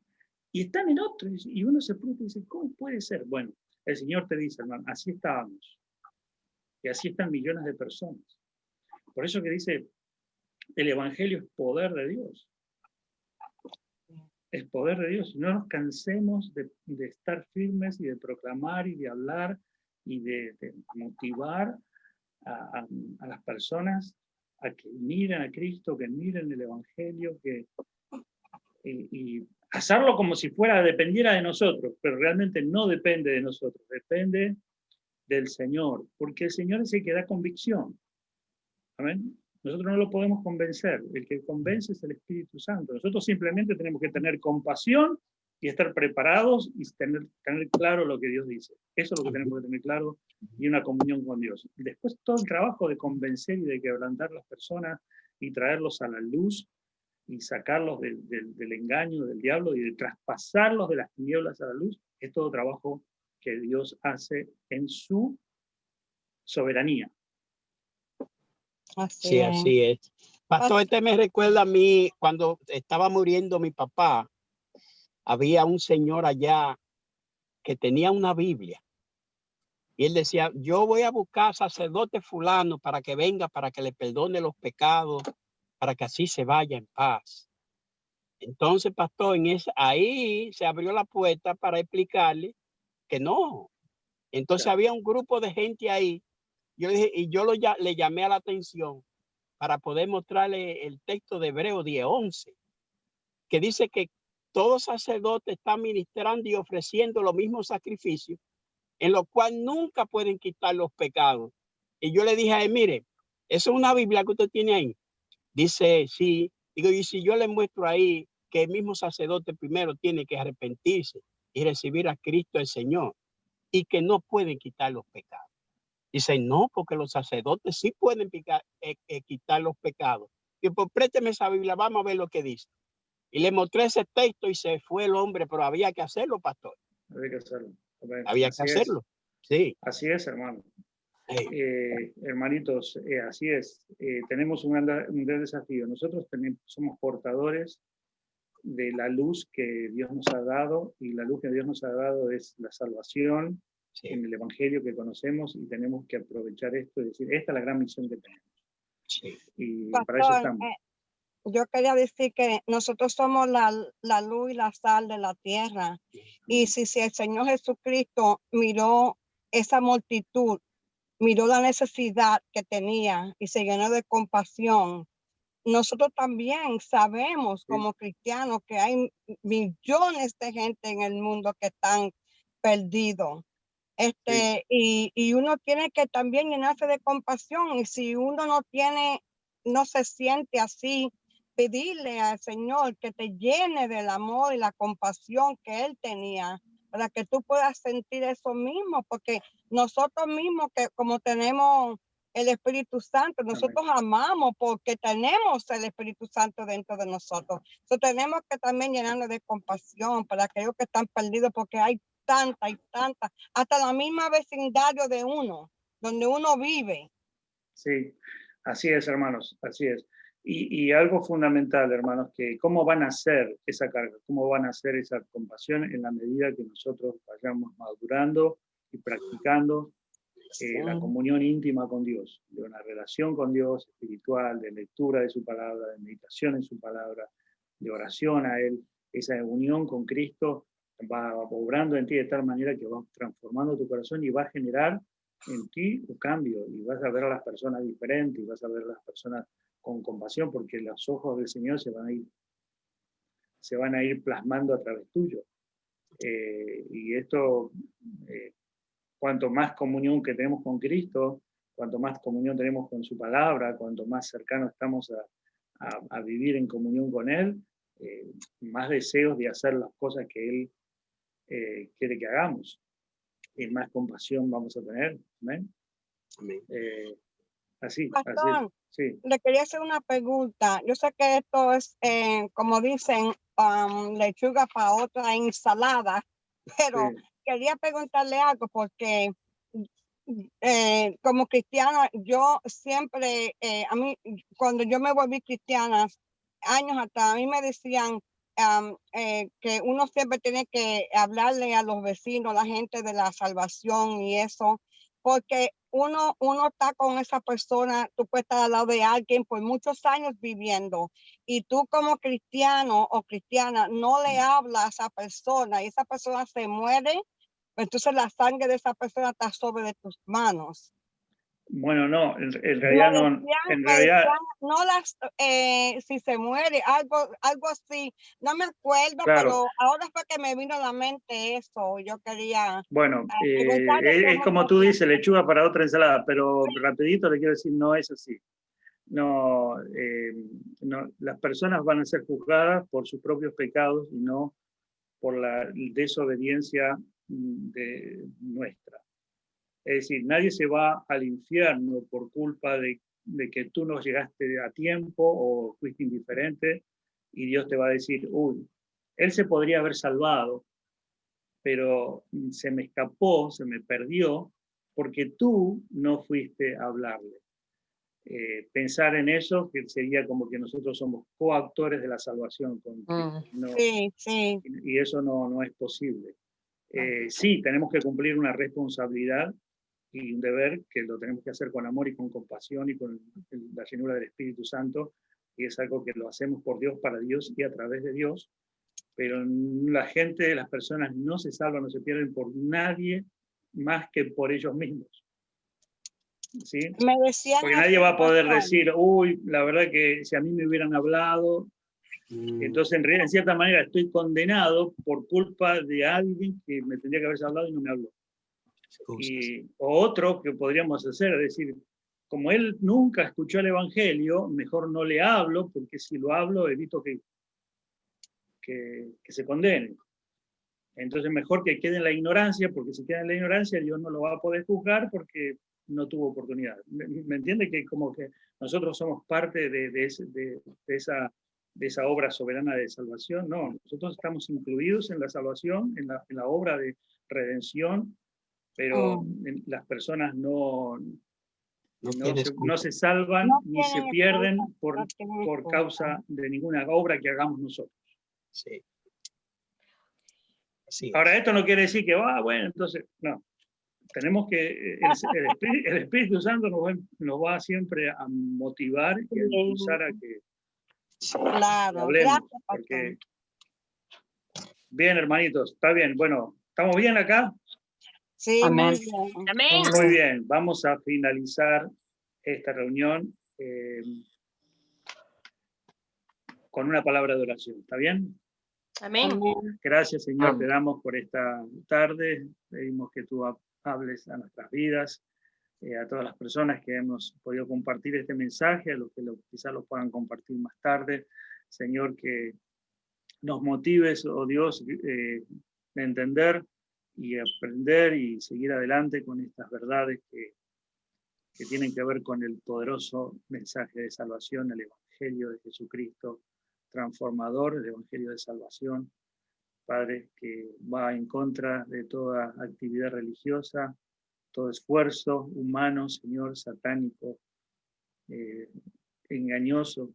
Y están en otro, y uno se pregunta y dice, ¿cómo puede ser? Bueno, el Señor te dice, hermano, así estábamos. Y así están millones de personas. Por eso que dice, el Evangelio es poder de Dios. Es poder de Dios. No nos cansemos de estar firmes y de proclamar y de hablar y de motivar a las personas a que miren a Cristo, que miren el Evangelio, y hacerlo como si dependiera de nosotros, pero realmente no depende de nosotros, depende del Señor, porque el Señor es el que da convicción. ¿Amén? Nosotros no lo podemos convencer, el que convence es el Espíritu Santo. Nosotros simplemente tenemos que tener compasión y estar preparados y tener claro lo que Dios dice. Eso es lo que tenemos que tener claro y una comunión con Dios. Y después todo el trabajo de convencer y de quebrantar a las personas y traerlos a la luz y sacarlos del engaño del diablo y de traspasarlos de las tinieblas a la luz, es todo trabajo que Dios hace en su soberanía. Sí, así es. Pastor, me recuerda a mí cuando estaba muriendo mi papá. Había un señor allá que tenía una Biblia. Y él decía, yo voy a buscar sacerdote fulano para que venga, para que le perdone los pecados, para que así se vaya en paz. Entonces, pastor, ahí se abrió la puerta para explicarle que no. Entonces había un grupo de gente ahí. Yo dije, y yo le llamé a la atención para poder mostrarle el texto de Hebreos 10:11, que dice que todo sacerdote está ministrando y ofreciendo los mismos sacrificios, en lo cual nunca pueden quitar los pecados. Y yo le dije a él, mire, ¿eso es una Biblia que usted tiene ahí? Dice, sí. Digo, y si yo le muestro ahí que el mismo sacerdote primero tiene que arrepentirse y recibir a Cristo el Señor, y que no pueden quitar los pecados. Dice, no, porque los sacerdotes sí pueden quitar los pecados. Y pues présteme esa Biblia, vamos a ver lo que dice. Y le mostré ese texto y se fue el hombre, pero había que hacerlo, pastor. Había que hacerlo. Había que hacerlo. Sí. Así es, hermano. Hermanitos, así es. Tenemos un gran desafío. Nosotros somos portadores de la luz que Dios nos ha dado, y la luz que Dios nos ha dado es la salvación en el Evangelio que conocemos, y tenemos que aprovechar esto y decir, esta es la gran misión que tenemos. Y Pastor, para eso estamos. Yo quería decir que nosotros somos la luz y la sal de la tierra. Y si el Señor Jesucristo miró esa multitud, miró la necesidad que tenía y se llenó de compasión, nosotros también sabemos como cristianos que hay millones de gente en el mundo que están perdidos. Y uno tiene que también llenarse de compasión, y si uno no tiene no se siente así, pedirle al Señor que te llene del amor y la compasión que Él tenía, para que tú puedas sentir eso mismo, porque nosotros mismos, que como tenemos el Espíritu Santo, nosotros amamos porque tenemos el Espíritu Santo dentro de nosotros. Entonces tenemos que también llenarnos de compasión para aquellos que están perdidos, porque hay tanta y tanta, hasta la misma vecindario de uno, donde uno vive. Sí, así es, hermanos, así es. Y algo fundamental, hermanos, que cómo van a ser esa carga, cómo van a ser esa compasión en la medida que nosotros vayamos madurando y practicando la comunión íntima con Dios, de una relación con Dios espiritual, de lectura de su palabra, de meditación en su palabra, de oración a Él. Esa unión con Cristo va obrando en ti de tal manera que va transformando tu corazón y va a generar en ti un cambio, y vas a ver a las personas diferentes, y vas a ver a las personas con compasión, porque los ojos del Señor se van a ir plasmando a través tuyo. Y esto, cuanto más comunión que tenemos con Cristo, cuanto más comunión tenemos con su palabra, cuanto más cercanos estamos a vivir en comunión con Él, más deseos de hacer las cosas que Él quiere que hagamos, y más compasión vamos a tener. Amén. Amén. Así Pastor, es. Sí. le quería hacer una pregunta. Yo sé que esto es, como dicen, lechuga para otra ensalada, pero Sí. quería preguntarle algo porque como cristiana, yo siempre, a mí, cuando yo me volví cristiana, años atrás, a mí me decían que uno siempre tiene que hablarle a los vecinos, a la gente de la salvación y eso, porque uno está con esa persona, tú puedes estar al lado de alguien por muchos años viviendo, y tú como cristiano o cristiana no le hablas a esa persona y esa persona se muere, entonces la sangre de esa persona está sobre tus manos. Bueno, no, en realidad no. En realidad, no las, si se muere, algo así. No me acuerdo, claro. pero ahora fue que me vino a la mente eso. Yo quería. Bueno, es como tú dices, lechuga para otra ensalada, pero rapidito le quiero decir, no es así. No, no, las personas van a ser juzgadas por sus propios pecados y no por la desobediencia nuestra. Es decir, nadie se va al infierno por culpa de que tú no llegaste a tiempo o fuiste indiferente, y Dios te va a decir, uy, él se podría haber salvado, pero se me escapó, se me perdió, porque tú no fuiste a hablarle. Pensar en eso, que sería como que nosotros somos coautores de la salvación con Cristo. No, sí, sí. Y eso no es posible. Sí, tenemos que cumplir una responsabilidad y un deber que lo tenemos que hacer con amor y con compasión y con la llenura del Espíritu Santo, y es algo que lo hacemos por Dios, para Dios y a través de Dios, pero la gente, las personas no se salvan, no se pierden por nadie más que por ellos mismos. ¿Sí? Me decían porque así, nadie va a poder pastor. decir, uy, la verdad que si a mí me hubieran hablado, entonces en realidad en cierta manera estoy condenado por culpa de alguien que me tendría que haber hablado y no me habló. O otro que podríamos hacer, es decir, como él nunca escuchó el Evangelio, mejor no le hablo, porque si lo hablo evito que se condene. Entonces mejor que quede en la ignorancia, porque si queda en la ignorancia Dios no lo va a poder juzgar porque no tuvo oportunidad. ¿Me entiende? Que como que nosotros somos parte de esa obra soberana de salvación. No, nosotros estamos incluidos en la salvación, en la obra de redención, pero las personas no se salvan ni se pierden por causa de ninguna obra que hagamos nosotros. Sí. Sí. Ahora, esto no quiere decir que, bueno, entonces, no. Tenemos que, el Espíritu Santo nos va siempre a motivar y a impulsar a que hablemos. Porque, bien, hermanitos, está bien. Bueno, ¿estamos bien acá? Sí, Amén. muy bien. Amén. Muy bien, vamos a finalizar esta reunión con una palabra de oración. ¿Está bien? Amén. Gracias, Señor, te damos por esta tarde. Pedimos que tú hables a nuestras vidas, a todas las personas que hemos podido compartir este mensaje, a los que quizás lo puedan compartir más tarde. Señor, que nos motives, oh Dios, de entender y aprender y seguir adelante con estas verdades que tienen que ver con el poderoso mensaje de salvación, el Evangelio de Jesucristo transformador, el Evangelio de salvación, Padre, que va en contra de toda actividad religiosa, todo esfuerzo humano, Señor, satánico, engañoso,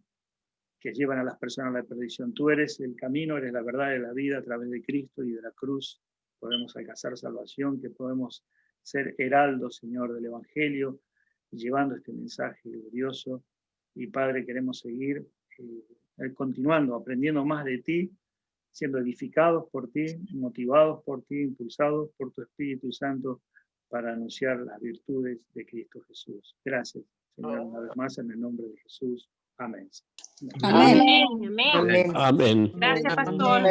que llevan a las personas a la perdición. Tú eres el camino, eres la verdad, eres la vida. A través de Cristo y de la cruz podemos alcanzar salvación, que podemos ser heraldos, Señor, del Evangelio, llevando este mensaje glorioso. Y Padre, queremos seguir continuando, aprendiendo más de ti, siendo edificados por ti, motivados por ti, impulsados por tu Espíritu Santo para anunciar las virtudes de Cristo Jesús. Gracias, Señor, una vez más, en el nombre de Jesús. Amén. Amén. Amén. Amén. Gracias, pastor.